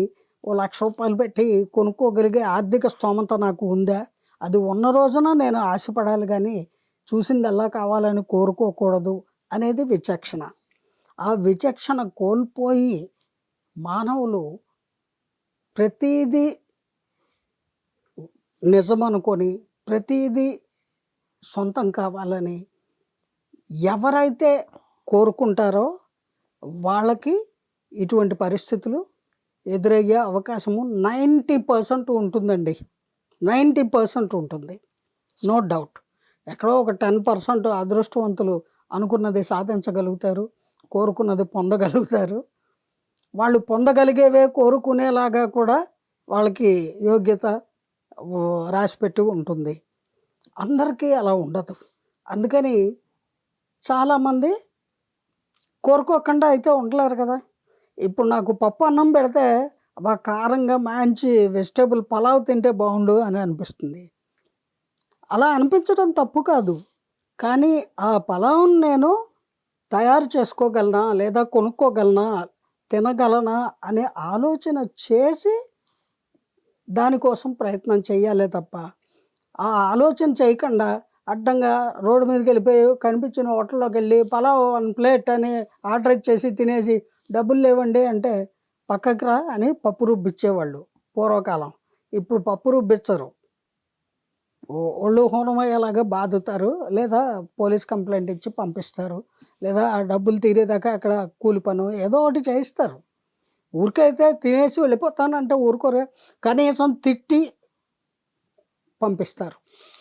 ఓ ₹1,00,000 పెట్టి కొనుక్కోగలిగే ఆర్థిక స్తోమత నాకు ఉందా? అది ఉన్న రోజున నేను ఆశపడాలి, కానీ చూసిందల్లా కావాలని కోరుకోకూడదు అనేది విచక్షణ. ఆ విచక్షణ కోల్పోయి మానవులు ప్రతిదీ నిజం అనుకొని, ప్రతిదీ సొంతం కావాలని ఎవరైతే కోరుకుంటారో వాళ్ళకి ఇటువంటి పరిస్థితులు ఎదురయ్యే అవకాశము 90% ఉంటుందండి. 90% ఉంటుంది, నో డౌట్. ఎక్కడో ఒక 10% అదృష్టవంతులు అనుకున్నది సాధించగలుగుతారు, కోరుకున్నది పొందగలుగుతారు. వాళ్ళు పొందగలిగేవే కోరుకునేలాగా కూడా వాళ్ళకి యోగ్యత రాసిపెట్టి ఉంటుంది. అందరికీ అలా ఉండదు. అందుకని చాలామంది కోరుకోకుండా అయితే ఉండలేరు కదా. ఇప్పుడు నాకు పప్పు అన్నం పెడితే బాగా కారంగా మంచి వెజిటేబుల్ పలావ్ తింటే బాగుండు అని అనిపిస్తుంది. అలా అనిపించడం తప్పు కాదు, కానీ ఆ పలావ్ని నేను తయారు చేసుకోగలనా లేదా కొనుక్కోగలనా, తినగలనా అనే ఆలోచన చేసి దానికోసం ప్రయత్నం చేయాలే తప్ప, ఆ ఆలోచన చేయకుండా అడ్డంగా రోడ్డు మీదకి వెళ్ళిపోయి కనిపించిన హోటల్లోకి వెళ్ళి పలావ్ 1 ప్లేట్ అని ఆర్డర్ ఇచ్చేసి తినేసి డబ్బులు లేవండి అంటే పక్కకి రా అని పప్పు రుబ్బిచ్చేవాళ్ళు పూర్వకాలం. ఇప్పుడు పప్పు రుబ్బిచ్చరు, ఒళ్ళు హోనమయ్యేలాగా బాదుతారు, లేదా పోలీస్ కంప్లైంట్ ఇచ్చి పంపిస్తారు, లేదా ఆ డబ్బులు తీరేదాకా అక్కడ కూలి పను ఏదో ఒకటి చేయిస్తారు. ఊరికైతే తినేసి వెళ్ళిపోతానంటే ఊరుకోరే, కనీసం తిట్టి పంపిస్తారు.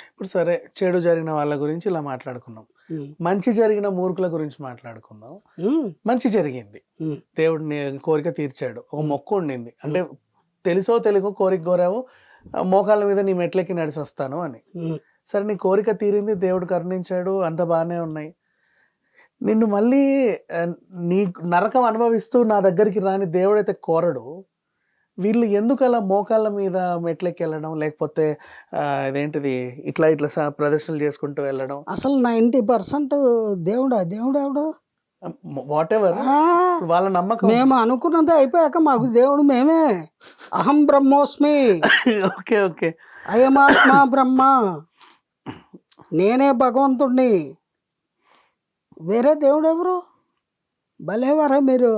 ఇప్పుడు సరే, చెడు జరిగిన వాళ్ళ గురించి ఇలా మాట్లాడుకున్నాం, మంచి జరిగిన మూర్ఖుల గురించి మాట్లాడుకుందాం. మంచి జరిగింది, దేవుడిని కోరిక తీర్చాడు, ఒక మొక్కు ఉండింది, అంటే తెలుసో తెలుగో కోరిక కోరావు, మోకాళ్ళ మీద నీ మెట్లకి నడిచి వస్తాను అని. సరే, నీ కోరిక తీరింది, దేవుడు కరుణించాడు, అంత బాగానే ఉన్నాయి. నిన్ను మళ్ళీ నీ నరకం అనుభవిస్తూ నా దగ్గరికి రాని దేవుడైతే కోరడు. వీళ్ళు ఎందుకు అలా మోకాళ్ళ మీద మెట్లెక్కి వెళ్ళడం, లేకపోతే ఇదేంటిది ఇట్లా ఇట్లా ప్రదర్శనలు చేసుకుంటూ వెళ్ళడం? అసలు 90% దేవుడు వాట్ ఎవర్ వాళ్ళ నమ్మకం. మేము అనుకున్నది అయిపోయాక మాకు దేవుడు మేమే. అహం బ్రహ్మోస్మి, ఓకే ఓకే, అయమాత్మ బ్రహ్మ, నేనే భగవంతుడిని, వేరే దేవుడు ఎవరు? భలేవారా మీరు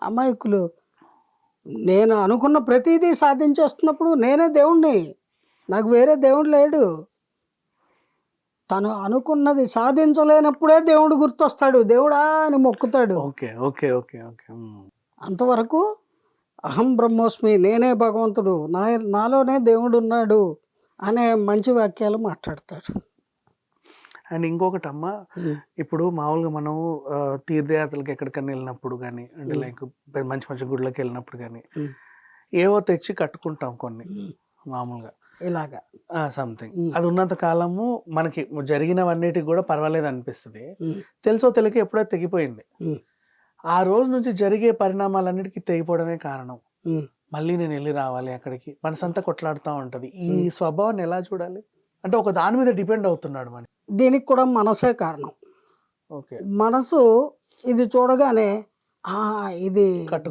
అమాయకులు. నేను అనుకున్న ప్రతిదీ సాధించేస్తున్నప్పుడు నేనే దేవుణ్ణి, నాకు వేరే దేవుడు లేడు. తను అనుకున్నది సాధించలేనప్పుడే దేవుడు గుర్తొస్తాడు, దేవుడా అని మొక్కుతాడు. Okay okay okay okay. అంతవరకు అహం బ్రహ్మోస్మి, నేనే భగవంతుడు, నాలోనే దేవుడు ఉన్నాడు అనే మంచి వాక్యాలు మాట్లాడతాడు. అండ్ ఇంకొకటి అమ్మ, ఇప్పుడు మామూలుగా మనం తీర్థయాత్రలకు ఎక్కడికన్నా వెళ్ళినప్పుడు కానీ, అంటే లైక్ మంచి మంచి గుళ్ళకి వెళ్ళినప్పుడు కానీ ఏవో తెచ్చి కట్టుకుంటాం కొన్ని మామూలుగా ఇలాగా సంథింగ్. అది ఉన్నంత కాలము మనకి జరిగినవన్నిటికి కూడా పర్వాలేదు అనిపిస్తుంది. తెలుసో తెలియక ఎప్పుడో తెగిపోయింది. ఆ రోజు నుంచి జరిగే పరిణామాలన్నిటికీ తెగిపోవడమే కారణం. మళ్ళీ నేను వెళ్ళి రావాలి అక్కడికి, మనసంతా కొట్లాడుతూ ఉంటుంది. ఈ స్వభావాన్ని ఎలా చూడాలి? అంటే ఒక దాని మీద డిపెండ్ అవుతున్నాడు మన. దీనికి కూడా మనసే కారణం. ఓకే, మనసు ఇది చూడగానే ఇది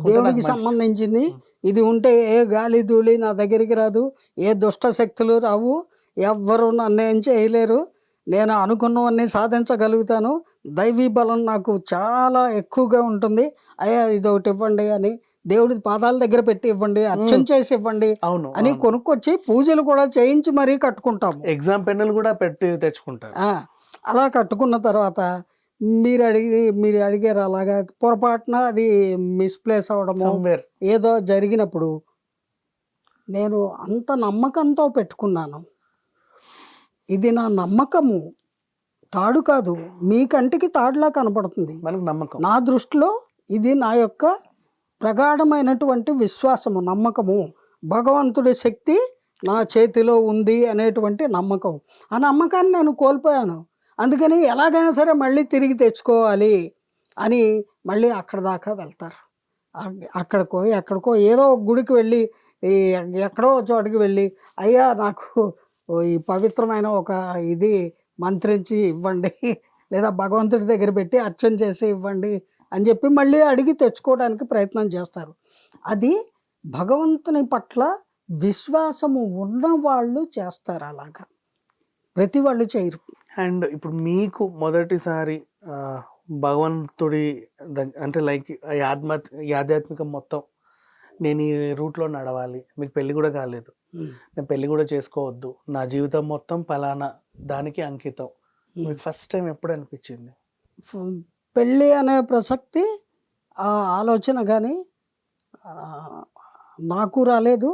దేవుడికి సంబంధించింది, ఇది ఉంటే ఏ గాలి ధూళి నా దగ్గరికి రాదు, ఏ దుష్ట శక్తులు రావు, ఎవ్వరు నన్ను ఏం చేయలేరు, నేను అనుకున్నవన్నీ సాధించగలుగుతాను, దైవీ బలం నాకు చాలా ఎక్కువగా ఉంటుంది, అయ్యా ఇది ఒకటి ఇవ్వండి అని దేవుడి పాదాల దగ్గర పెట్టి ఇవ్వండి, అర్చన చేసి ఇవ్వండి అవును అని కొనుక్కొచ్చి పూజలు కూడా చేయించి మరీ కట్టుకుంటాము. ఎగ్జామ్ పెన్నులు కూడా పెట్టి తెచ్చుకుంటారు. అలా కట్టుకున్న తర్వాత మీరు అడిగారు అలాగా పొరపాటున అది మిస్ప్లేస్ అవ్వడము ఏదో జరిగినప్పుడు నేను అంత నమ్మకంతో పెట్టుకున్నాను. ఇది నా నమ్మకము, తాడు కాదు, మీ కంటికి తాడులా కనపడుతుంది, మనకు నమ్మకం. నా దృష్టిలో ఇది నా యొక్క ప్రగాఢమైనటువంటి విశ్వాసము, నమ్మకము, భగవంతుడి శక్తి నా చేతిలో ఉంది అనేటువంటి నమ్మకం. ఆ నమ్మకాన్ని నేను కోల్పోయాను. అందుకని ఎలాగైనా సరే మళ్ళీ తిరిగి తెచ్చుకోవాలి అని మళ్ళీ అక్కడ దాకా వెళ్తారు. అక్కడికో ఎక్కడికో ఏదో ఒక గుడికి వెళ్ళి, ఎక్కడో చోటికి వెళ్ళి, అయ్యా నాకు ఈ పవిత్రమైన ఒక ఇది మంత్రించి ఇవ్వండి, లేదా భగవంతుడి దగ్గర పెట్టి అర్చన చేసి ఇవ్వండి అని చెప్పి మళ్ళీ అడిగి తెచ్చుకోవడానికి ప్రయత్నం చేస్తారు. అది భగవంతుని పట్ల విశ్వాసము ఉన్నవాళ్ళు చేస్తారు, అలాగా ప్రతి వాళ్ళు చేయరు. అండ్ ఇప్పుడు మీకు మొదటిసారి భగవంతుడి అంటే లైక్ ఆధ్యాత్మికం మొత్తం నేను ఈ రూట్లో నడవాలి, మీకు పెళ్ళి కూడా కాలేదు, నేను పెళ్ళి కూడా చేసుకోవద్దు, నా జీవితం మొత్తం పలానా దానికి అంకితం, మీకు ఫస్ట్ టైం ఎప్పుడు అనిపించింది? పెళ్ళి అనే ప్రసక్తి ఆ ఆలోచన కానీ నాకు రాలేదు.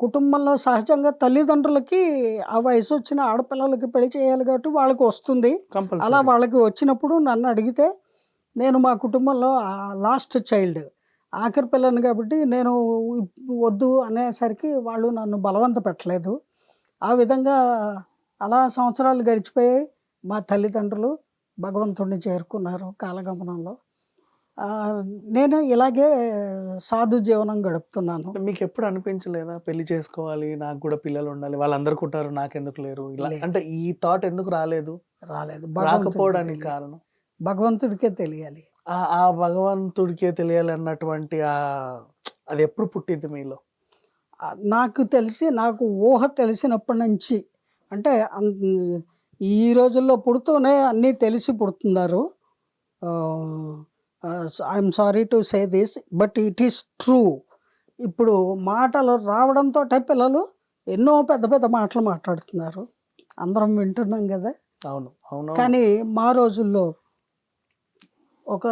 కుటుంబంలో సహజంగా తల్లిదండ్రులకి ఆ వయసు వచ్చిన ఆడపిల్లలకి పెళ్లి చేయాలి కాబట్టి వాళ్ళకి వస్తుంది. అలా వాళ్ళకి వచ్చినప్పుడు నన్ను అడిగితే నేను మా కుటుంబంలో లాస్ట్ చైల్డ్, ఆఖరి పిల్లని కాబట్టి నేను వద్దు అనేసరికి వాళ్ళు నన్ను బలవంత పెట్టలేదు. ఆ విధంగా అలా సంవత్సరాలు గడిచిపోయాయి. మా తల్లిదండ్రులు భగవంతుడిని చేరుకున్నారు కాలగమనంలో. నేను ఇలాగే సాధు జీవనం గడుపుతున్నాను. మీకు ఎప్పుడు అనిపించలేదా పెళ్లి చేసుకోవాలి, నాకు కూడా పిల్లలు ఉండాలి, వాళ్ళందరికీ ఉంటారు నాకెందుకు లేరు, ఇలా అంటే ఈ థాట్ ఎందుకు రాలేదు? రాకపోవడానికి కారణం భగవంతుడికే తెలియాలి. ఆ భగవంతుడికే తెలియాలి అన్నటువంటి అది ఎప్పుడు పుట్టింది మీలో? నాకు ఊహ తెలిసినప్పటి నుంచి, అంటే ఈ రోజుల్లో పుడుతూనే అన్నీ తెలిసి పుడుతున్నారు. I'm sorry to say this, but it is true. ఇప్పుడు మాటలు రావడంతో పిల్లలు ఎన్నో పెద్ద పెద్ద మాటలు మాట్లాడుతున్నారు, అందరం వింటున్నాం కదా. అవును అవును. కానీ మా రోజుల్లో ఒక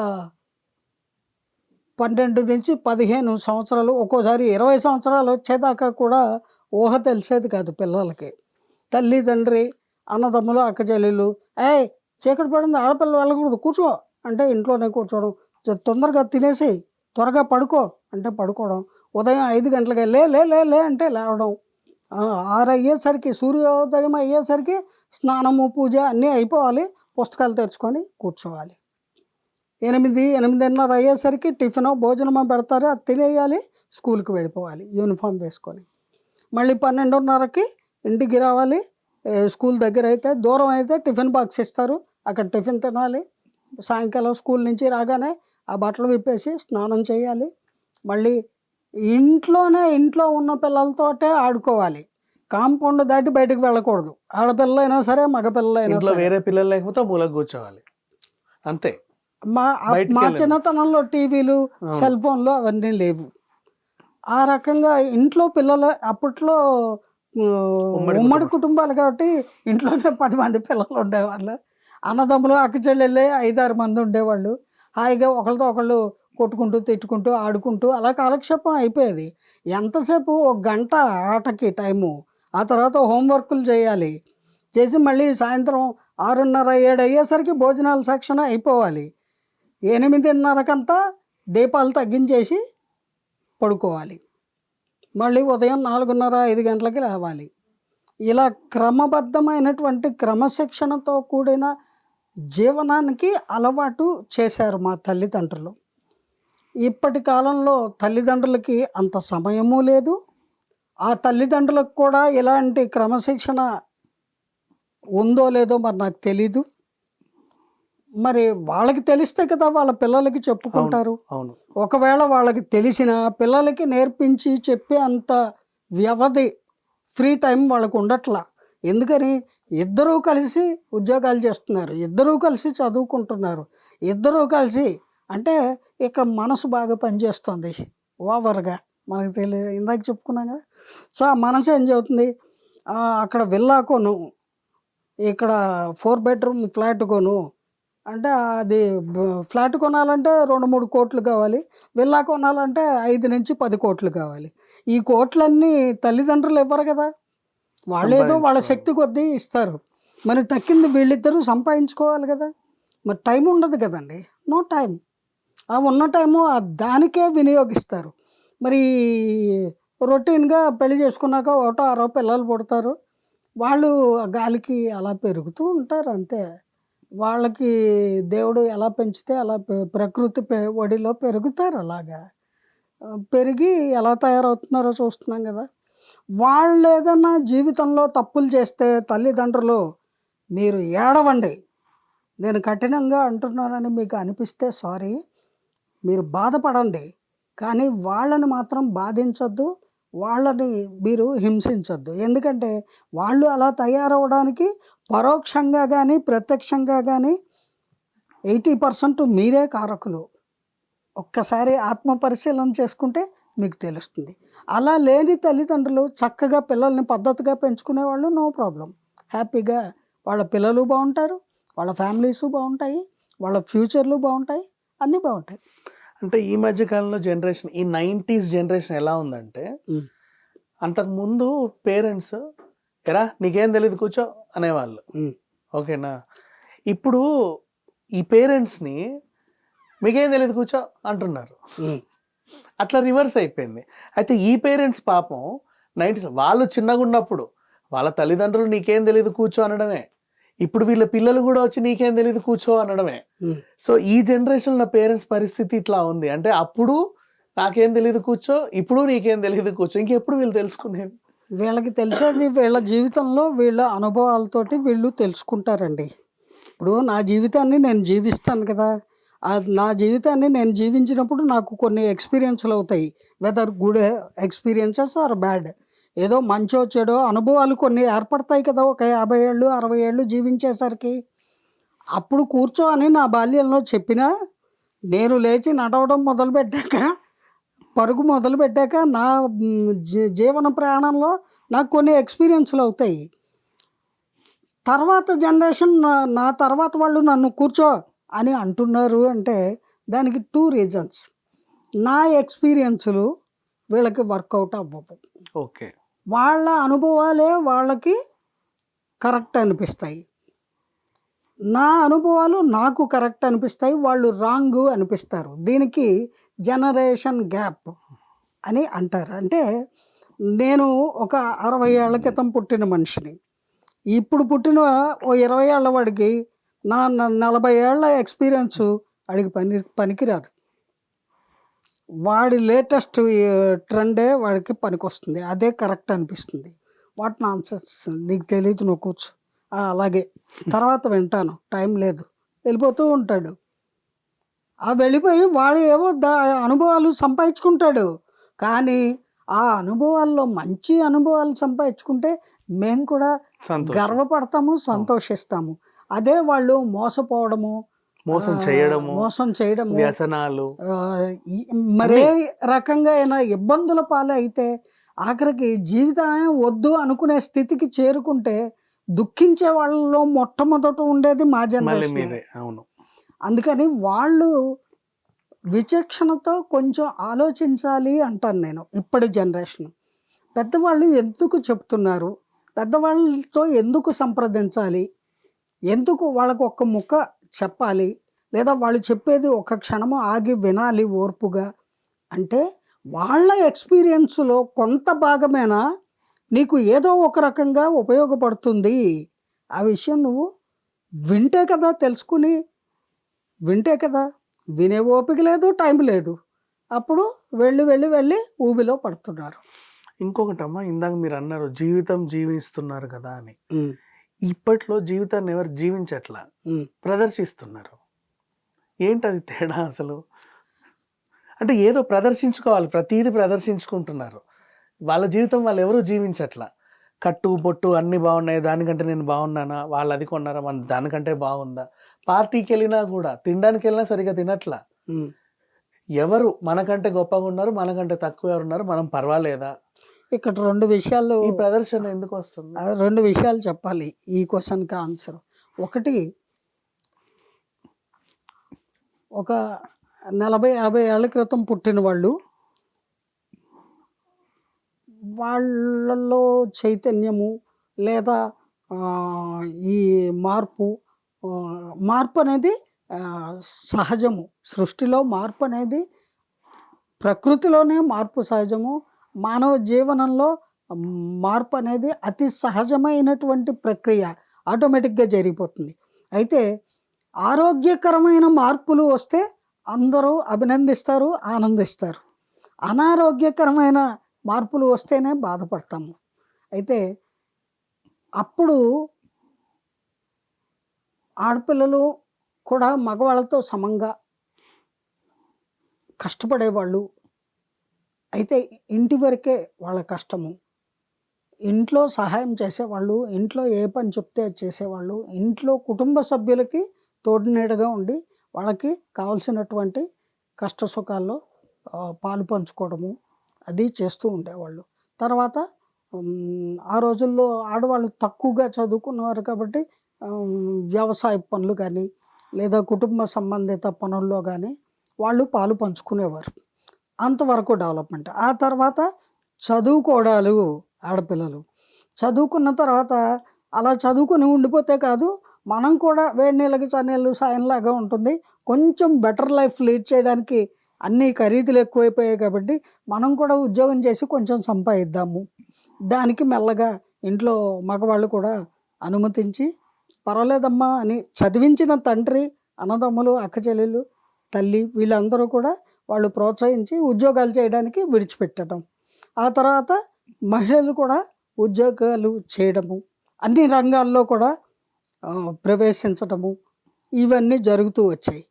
12 నుంచి 15 సంవత్సరాలు, ఒక్కోసారి 20 సంవత్సరాలు వచ్చేదాకా కూడా ఊహ తెలిసేది కాదు పిల్లలకి. తల్లిదండ్రి, అన్నదమ్ములు, అక్కచెల్లెలు, చీకటి పడింది, ఆడపిల్ల వెళ్ళకూడదు, కూర్చో అంటే ఇంట్లోనే కూర్చోవడం, తొందరగా తినేసి త్వరగా పడుకో అంటే పడుకోవడం, ఉదయం 5 గంటలకి లే లే లే లే అంటే లేవడం, 6 అయ్యేసరికి, సూర్యోదయం అయ్యేసరికి స్నానము పూజ అన్నీ అయిపోవాలి, పుస్తకాలు తెరుచుకొని కూర్చోవాలి. 8-8:30 అయ్యేసరికి టిఫినో భోజనమో పెడతారు, అది తినేయాలి, స్కూల్కి వెళ్ళిపోవాలి యూనిఫామ్ వేసుకొని. మళ్ళీ 12:30కి ఇంటికి రావాలి. స్కూల్ దగ్గర అయితే, దూరం అయితే టిఫిన్ బాక్స్ ఇస్తారు, అక్కడ టిఫిన్ తినాలి. సాయంకాలం స్కూల్ నుంచి రాగానే ఆ బట్టలు విప్పేసి స్నానం చేయాలి. మళ్ళీ ఇంట్లో ఉన్న పిల్లలతోటే ఆడుకోవాలి, కాంపౌండ్ దాటి బయటకు వెళ్ళకూడదు. ఆడపిల్లలైనా సరే మగపిల్లలైనా సరే. వేరే పిల్లలు లేకపోతే మూలకు కూర్చోవాలి అంతే. మా చిన్నతనంలో టీవీలు, సెల్ ఫోన్లు అవన్నీ లేవు. ఆ రకంగా ఇంట్లో పిల్లలు, అప్పట్లో ఉమ్మడి కుటుంబాలు కాబట్టి ఇంట్లోనే 10 మంది పిల్లలు ఉండేవాళ్ళు. అన్నదమ్ములు, అక్కచెల్లెళ్ళే 5-6 మంది ఉండేవాళ్ళు. హాయిగా ఒకరితో ఒకళ్ళు కొట్టుకుంటూ, తిట్టుకుంటూ, ఆడుకుంటూ అలా కాలక్షేపం అయిపోయేది. ఎంతసేపు 1 గంట ఆటకి టైము, ఆ తర్వాత హోంవర్కులు చేయాలి, చేసి మళ్ళీ సాయంత్రం 6:30-7 అయ్యేసరికి భోజనాల సెక్షన్ అయిపోవాలి. 8:30కంతా దీపాలు తగ్గించేసి పడుకోవాలి. మళ్ళీ ఉదయం 4:30-5 గంటలకి లేవాలి. ఇలా క్రమబద్ధమైనటువంటి క్రమశిక్షణతో కూడిన జీవనానికి అలవాటు చేశారు మా తల్లిదండ్రులు. ఇప్పటి కాలంలో తల్లిదండ్రులకి అంత సమయము లేదు. ఆ తల్లిదండ్రులకు కూడా ఇలాంటి క్రమశిక్షణ ఉందో లేదో మరి నాకు తెలీదు. మరి వాళ్ళకి తెలిస్తే కదా వాళ్ళ పిల్లలకి చెప్పుకుంటారు. అవును. ఒకవేళ వాళ్ళకి తెలిసిన పిల్లలకి నేర్పించి చెప్పే అంత వ్యవధి ఫ్రీ టైం వాళ్ళకు ఉండట్లా. ఎందుకని ఇద్దరూ కలిసి ఉద్యోగాలు చేస్తున్నారు, ఇద్దరూ కలిసి చదువుకుంటున్నారు, ఇద్దరూ కలిసి అంటే ఇక్కడ మనసు బాగా పనిచేస్తుంది ఓవర్గా. మనకు ఇందాక చెప్పుకున్నాం కదా. సో ఆ మనసు ఏం చెబుతుంది, అక్కడ విల్లా కొను, ఇక్కడ 4 బెడ్రూమ్ ఫ్లాట్ కొను అంటే అది ఫ్లాట్ కొనాలంటే 2-3 కోట్లు కావాలి, విల్లా కొనాలంటే 5-10 కోట్లు కావాలి. ఈ కోట్లన్నీ తల్లిదండ్రులు ఇవ్వరు కదా, వాళ్ళేదో వాళ్ళ శక్తి కొద్దీ ఇస్తారు. మరి తక్కింది వీళ్ళిద్దరూ సంపాదించుకోవాలి కదా. మరి టైం ఉండదు కదండి, నో టైం. ఆ ఉన్న టైము దానికే వినియోగిస్తారు. మరి రొటీన్గా పెళ్లి చేసుకున్నాక 1-6 పిల్లలు పుడతారు, వాళ్ళు గాలికి అలా పెరుగుతూ ఉంటారు అంతే. వాళ్ళకి దేవుడు ఎలా పెంచితే అలా ప్రకృతి ఒడిలో పెరుగుతారు. అలాగా పెరిగి ఎలా తయారవుతున్నారో చూస్తున్నాం కదా. వాళ్ళు ఏదన్నా జీవితంలో తప్పులు చేస్తే తల్లిదండ్రులు మీరు ఏడవండి, నేను కఠినంగా అంటున్నానని మీకు అనిపిస్తే సారీ, మీరు బాధపడండి, కానీ వాళ్ళని మాత్రం బాధించొద్దు, వాళ్ళని మీరు హింసించొద్దు. ఎందుకంటే వాళ్ళు అలా తయారవడానికి పరోక్షంగా కానీ ప్రత్యక్షంగా కానీ 80% మీరే కారకులు. ఒక్కసారి ఆత్మ పరిశీలన చేసుకుంటే మీకు తెలుస్తుంది. అలా లేని తల్లిదండ్రులు చక్కగా పిల్లల్ని పద్ధతిగా పెంచుకునే వాళ్ళు నో ప్రాబ్లం, హ్యాపీగా వాళ్ళ పిల్లలు బాగుంటారు, వాళ్ళ ఫ్యామిలీస్ బాగుంటాయి, వాళ్ళ ఫ్యూచర్లు బాగుంటాయి, అన్నీ బాగుంటాయి. అంటే ఈ మధ్య కాలంలో జనరేషన్, ఈ 90s జనరేషన్ ఎలా ఉందంటే, అంతకుముందు పేరెంట్స్ ఎరా నీకేం తెలియదు కూర్చో అనేవాళ్ళు, ఓకేనా. ఇప్పుడు ఈ పేరెంట్స్ని మీకేం తెలియదు కూర్చో అంటున్నారు. అట్లా రివర్స్ అయిపోయింది. అయితే ఈ పేరెంట్స్ పాపం 90s వాళ్ళు చిన్నగా ఉన్నప్పుడు వాళ్ళ తల్లిదండ్రులు నీకేం తెలియదు కూర్చో అనడమే, ఇప్పుడు వీళ్ళ పిల్లలు కూడా వచ్చి నీకేం తెలియదు కూర్చో అనడమే. సో ఈ జనరేషన్లో పేరెంట్స్ పరిస్థితి ఇట్లా ఉంది. అంటే అప్పుడు నాకేం తెలియదు కూర్చో, ఇప్పుడు నీకేం తెలియదు కూర్చో, ఇంకెప్పుడు వీళ్ళు తెలుసుకునేది. వీళ్ళకి తెలిసేది వీళ్ళ జీవితంలో వీళ్ళ అనుభవాలతోటి వీళ్ళు తెలుసుకుంటారండి. ఇప్పుడు నా జీవితాన్ని నేను జీవిస్తాను కదా, నా జీవితాన్ని నేను జీవించినప్పుడు నాకు కొన్ని ఎక్స్పీరియన్స్లు అవుతాయి, whether good experiences are bad. ఏదో మంచో చెడో అనుభవాలు కొన్ని ఏర్పడతాయి కదా ఒక 50 ఏళ్ళు 60 ఏళ్ళు జీవించేసరికి. అప్పుడు కూర్చో అని నా బాల్యంలో చెప్పినా నేను లేచి నడవడం మొదలుపెట్టాక, పరుగు మొదలుపెట్టాక నా జీవన ప్రయాణంలో నాకు కొన్ని ఎక్స్పీరియన్స్లు అవుతాయి. తర్వాత జనరేషన్ నా తర్వాత వాళ్ళు నన్ను కూర్చో అని అంటున్నారు అంటే దానికి 2 రీజన్స్. నా ఎక్స్పీరియన్స్లు వీళ్ళకి వర్కౌట్ అవ్వవు, ఓకే, వాళ్ళ అనుభవాలే వాళ్ళకి కరెక్ట్ అనిపిస్తాయి, నా అనుభవాలు నాకు కరెక్ట్ అనిపిస్తాయి, వాళ్ళు రాంగ్ అనిపిస్తారు. దీనికి జనరేషన్ గ్యాప్ అని అంటారు. అంటే నేను ఒక 60 ఏళ్ల క్రితం పుట్టిన మనిషిని, ఇప్పుడు పుట్టిన ఓ 20 ఏళ్ల వాడికి నా 40 ఏళ్ల ఎక్స్పీరియన్స్ వాడికి పనికిరాదు. వాడి లేటెస్ట్ ట్రెండే వాడికి పనికొస్తుంది, అదే కరెక్ట్ అనిపిస్తుంది. వాట్ నాన్సెన్స్, నీకు తెలియదు నువ్వు కూర్చో, అలాగే తర్వాత వింటాను, టైం లేదు, వెళ్ళిపోతూ ఉంటాడు. ఆ వెళ్ళిపోయి వాడు ఏవో అనుభవాలు సంపాదించుకుంటాడు. కానీ ఆ అనుభవాల్లో మంచి అనుభవాలు సంపాదించుకుంటే మేము కూడా గర్వపడతాము, సంతోషిస్తాము. అదే వాళ్ళు మోసపోవడము, మోసం చేయడము, వ్యసనాలు, మరే రకంగా అయినా ఇబ్బందుల పాలు అయితే ఆఖరికి జీవితమే వద్దు అనుకునే స్థితికి చేరుకుంటే దుఃఖించే వాళ్ళలో మొట్టమొదట ఉండేది మా జనరేషన్. అవును. అందుకని వాళ్ళు విచక్షణతో కొంచెం ఆలోచించాలి అంటాను నేను. ఇప్పటి జనరేషన్ పెద్దవాళ్ళు ఎందుకు చెప్తున్నారు, పెద్దవాళ్ళతో ఎందుకు సంప్రదించాలి, ఎందుకు వాళ్ళకు ఒక్క ముక్క చెప్పాలి, లేదా వాళ్ళు చెప్పేది ఒక క్షణము ఆగి వినాలి ఓర్పుగా అంటే, వాళ్ళ ఎక్స్పీరియన్స్లో కొంత భాగమైనా నీకు ఏదో ఒక రకంగా ఉపయోగపడుతుంది. ఆ విషయం నువ్వు వింటే కదా తెలుసుకుని, వింటే కదా. వినే ఓపిక లేదు, టైం లేదు, అప్పుడు వెళ్ళి వెళ్ళి వెళ్ళి ఊబిలో పడుతున్నారు. ఇంకొకటమ్మా, ఇందాక మీరు అన్నారు జీవితం జీవిస్తున్నారు కదా అని. ఇప్పట్లో జీవితాన్ని ఎవరు జీవించట్లా, ప్రదర్శిస్తున్నారు. ఏంటది తేడా అసలు? అంటే ఏదో ప్రదర్శించుకోవాలి, ప్రతీది ప్రదర్శించుకుంటున్నారు. వాళ్ళ జీవితం వాళ్ళు ఎవరు జీవించట్లా. కట్టు బొట్టు అన్నీ బాగున్నాయి, దానికంటే నేను బాగున్నానా, వాళ్ళు అది కొన్నారా, మన దానికంటే బాగుందా. పార్టీకి వెళ్ళినా కూడా, తినడానికి వెళ్ళినా సరిగా తినట్లా. ఎవరు మనకంటే గొప్పగా ఉన్నారు, మనకంటే తక్కువ ఎవరు ఉన్నారు, మనం పర్వాలేదా, ఇక్కడ 2 విషయాలు ఈ ప్రదర్శన ఎందుకు వస్తుంది? 2 విషయాలు చెప్పాలి ఈ క్వశ్చన్కి ఆన్సర్. ఒకటి, ఒక 40-50 ఏళ్ల క్రితం పుట్టిన వాళ్ళు, వాళ్ళల్లో చైతన్యము లేదా ఈ మార్పు మార్పు అనేది సహజము. సృష్టిలో మార్పు అనేది, ప్రకృతిలోనే మార్పు సహజము. మానవ జీవనంలో మార్పు అనేది అతి సహజమైనటువంటి ప్రక్రియ, ఆటోమేటిక్గా జరిగిపోతుంది. అయితే ఆరోగ్యకరమైన మార్పులు వస్తే అందరూ అభినందిస్తారు, ఆనందిస్తారు. అనారోగ్యకరమైన మార్పులు వస్తేనే బాధపడతాము. అయితే అప్పుడు ఆడపిల్లలు కూడా మగవాళ్ళతో సమంగా కష్టపడేవాళ్ళు. అయితే ఇంటి వరకే వాళ్ళ కష్టము. ఇంట్లో సహాయం చేసేవాళ్ళు, ఇంట్లో ఏ పని చెప్తే అది చేసేవాళ్ళు, ఇంట్లో కుటుంబ సభ్యులకి తోడునీడగా ఉండి వాళ్ళకి కావాల్సినటువంటి కష్ట సుఖాల్లో పాలు పంచుకోవడము అది చేస్తూ ఉండేవాళ్ళు. తర్వాత ఆ రోజుల్లో ఆడవాళ్ళు తక్కువగా చదువుకున్నవారు కాబట్టి వ్యవసాయ పనులు కానీ లేదా కుటుంబ సంబంధిత పనుల్లో కానీ వాళ్ళు పాలు పంచుకునేవారు. అంతవరకు డెవలప్మెంట్. ఆ తర్వాత చదువుకోవడాలు, ఆడపిల్లలు చదువుకున్న తర్వాత అలా చదువుకొని ఉండిపోతే కాదు, మనం కూడా వేడి నీళ్ళకి చన్నీళ్ళు సాయంలాగా ఉంటుంది. కొంచెం బెటర్ లైఫ్ లీడ్ చేయడానికి అన్ని ఖరీదులు ఎక్కువైపోయాయి కాబట్టి మనం కూడా ఉద్యోగం చేసి కొంచెం సంపాదిద్దాము. దానికి మెల్లగా ఇంట్లో మగవాళ్ళు కూడా అనుమతించి పర్వాలేదమ్మా అని చదివించిన తండ్రి, అన్నదమ్ములు, అక్క చెల్లెళ్ళు, తల్లి వీళ్ళందరూ కూడా వాళ్ళు ప్రోత్సహించి ఉద్యోగాలు చేయడానికి విడిచిపెట్టడం. ఆ తర్వాత మహిళలు కూడా ఉద్యోగాలు చేయడము, అన్ని రంగాల్లో కూడా ప్రవేశించడము, ఇవన్నీ జరుగుతూ వచ్చాయి.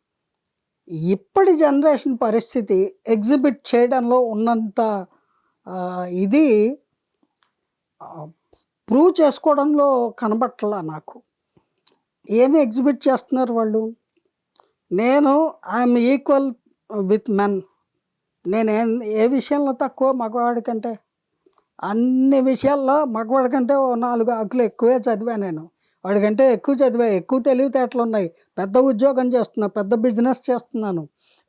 ఇప్పటి జనరేషన్ పరిస్థితి ఎగ్జిబిట్ చేయడంలో ఉన్నంత ఇది ప్రూవ్ చేసుకోవడంలో కనబట్టలా నాకు. ఏమి ఎగ్జిబిట్ చేస్తున్నారు వాళ్ళు? నేను ఐఎమ్ ఈక్వల్ విత్ మెన్, నేను ఏ విషయంలో తక్కువ మగవాడి కంటే? అన్ని విషయాల్లో మగవాడి కంటే 4 ఆకులు ఎక్కువే చదివా నేను. వాడికంటే ఎక్కువ చదివా, ఎక్కువ తెలివితేటలు ఉన్నాయి, పెద్ద ఉద్యోగం చేస్తున్నా, పెద్ద బిజినెస్ చేస్తున్నాను,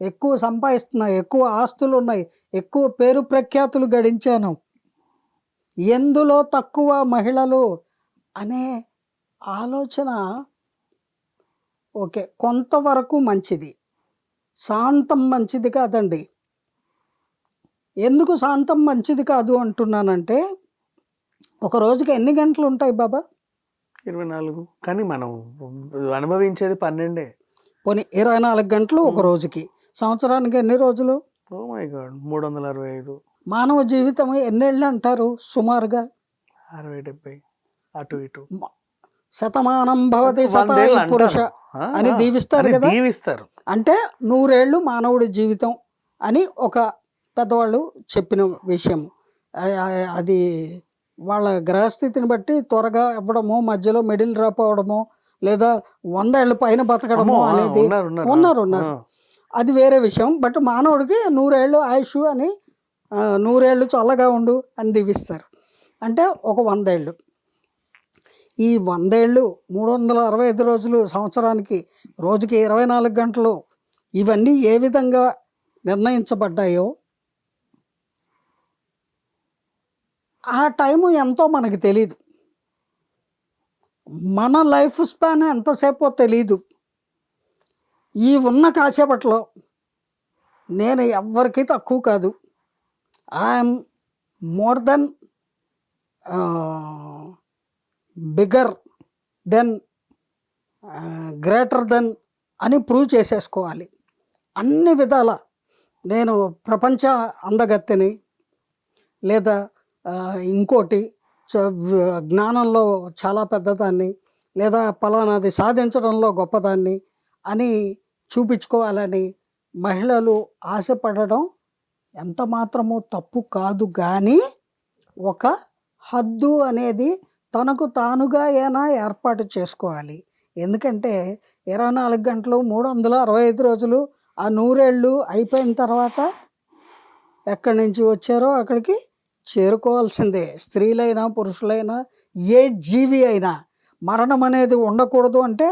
ఎక్కువ సంపాదిస్తున్నా, ఎక్కువ ఆస్తులు ఉన్నాయి, ఎక్కువ పేరు ప్రఖ్యాతులు గడించాను. ఎందులో తక్కువ మహిళలు అనే ఆలోచన ఓకే, కొంతవరకు మంచిది. శాంతం మంచిది కాదండి. ఎందుకు శాంతం మంచిది కాదు అంటున్నానంటే, ఒక రోజుకి ఎన్ని గంటలు ఉంటాయి బాబా? 24. కానీ మనం అనుభవించేది 12. పోనీ 24 గంటలు ఒక రోజుకి, సంవత్సరానికి ఎన్ని రోజులు? Oh my God, 365. మానవ జీవితం ఎన్నేళ్ళు అంటారు సుమారుగా? 60-70 అటు ఇటు. శతమానం భవతి శతాయు పురుష అని దీవిస్తారు కదా. దీవిస్తారు. అంటే 100 ఏళ్ళు మానవుడి జీవితం అని ఒక పెద్దవాళ్ళు చెప్పిన విషయం. అది వాళ్ళ గ్రహస్థితిని బట్టి త్వరగా ఇవ్వడము, మధ్యలో మిడిల్ డ్రాప్ అవ్వడము, లేదా 100 ఏళ్ళ పైన బతకడము అనేది ఉన్నారు. అది వేరే విషయం. బట్ మానవుడికి 100 ఏళ్ళు ఆయుష్ అని, 100 ఏళ్ళు చల్లగా ఉండు అని దీవిస్తారు. అంటే ఒక 100 ఏళ్ళు. ఈ 100 ఏళ్ళు 365 రోజులు సంవత్సరానికి, రోజుకి 24 గంటలు, ఇవన్నీ ఏ విధంగా నిర్ణయించబడ్డాయో ఆ టైము ఎంతో మనకు తెలీదు. మన లైఫ్ స్పాన్ ఎంతసేపో తెలీదు. ఈ ఉన్న కాసేపట్లో నేను ఎవ్వరికీ తక్కువ కాదు. I'm more than bigger than greater than అని ప్రూవ్ చేసేసుకోవాలి. అన్ని విధాల నేను ప్రపంచ అందగత్తెని, లేదా ఇంకోటి జ్ఞానంలో చాలా పెద్దదాన్ని, లేదా పలానాది సాధించడంలో గొప్పదాన్ని అని చూపించుకోవాలని మహిళలు ఆశపడడం ఎంత మాత్రమూ తప్పు కాదు, కానీ ఒక హద్దు అనేది తనకు తానుగా అయినా ఏర్పాటు చేసుకోవాలి. ఎందుకంటే 24 గంటలు 365 రోజులు ఆ 100 ఏళ్ళు అయిపోయిన తర్వాత ఎక్కడి నుంచి వచ్చారో అక్కడికి చేరుకోవాల్సిందే. స్త్రీలైనా పురుషులైనా ఏ జీవి అయినా మరణం అనేది ఉండకూడదు అంటే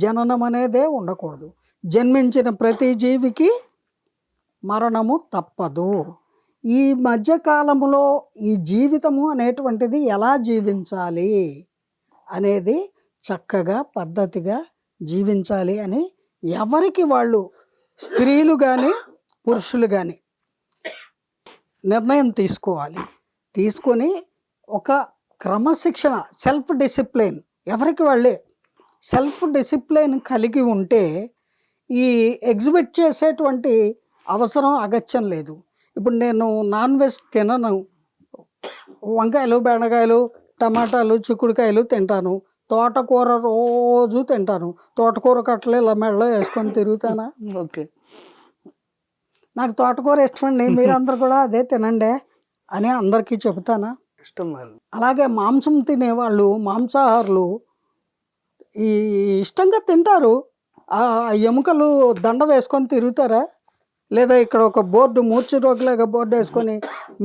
జననం అనేదే ఉండకూడదు. జన్మించిన ప్రతి జీవికి మరణము తప్పదు. ఈ మధ్యకాలంలో ఈ జీవితము అనేటువంటిది ఎలా జీవించాలి అనేది చక్కగా పద్ధతిగా జీవించాలి అని ఎవరికి వాళ్ళు, స్త్రీలు కానీ పురుషులు కానీ నిర్ణయం తీసుకోవాలి. తీసుకొని ఒక క్రమశిక్షణ, సెల్ఫ్ డిసిప్లిన్, ఎవరికి వాళ్ళే సెల్ఫ్ డిసిప్లిన్ కలిగి ఉంటే ఈ ఎగ్జిబిట్ చేసేటువంటి అవసరం అగత్యం లేదు. ఇప్పుడు నేను నాన్ వెజ్ తినను, వంకాయలు బెండకాయలు టమాటాలు చిక్కుడుకాయలు తింటాను, తోటకూర రోజు తింటాను, తోటకూర కట్టలు ఇలా మెడలో వేసుకొని తిరుగుతానా? ఓకే, నాకు తోటకూర ఇష్టమండి, మీరందరూ కూడా అదే తినండి అని అందరికీ చెబుతానా? ఇష్టం వాళ్ళు. అలాగే మాంసం తినేవాళ్ళు, మాంసాహారులు ఈ ఇష్టంగా తింటారు. ఆ ఎముకలు దండ వేసుకొని తిరుగుతారా? లేదా ఇక్కడ ఒక బోర్డు, మూర్ఛ రోగిలాగా బోర్డు వేసుకొని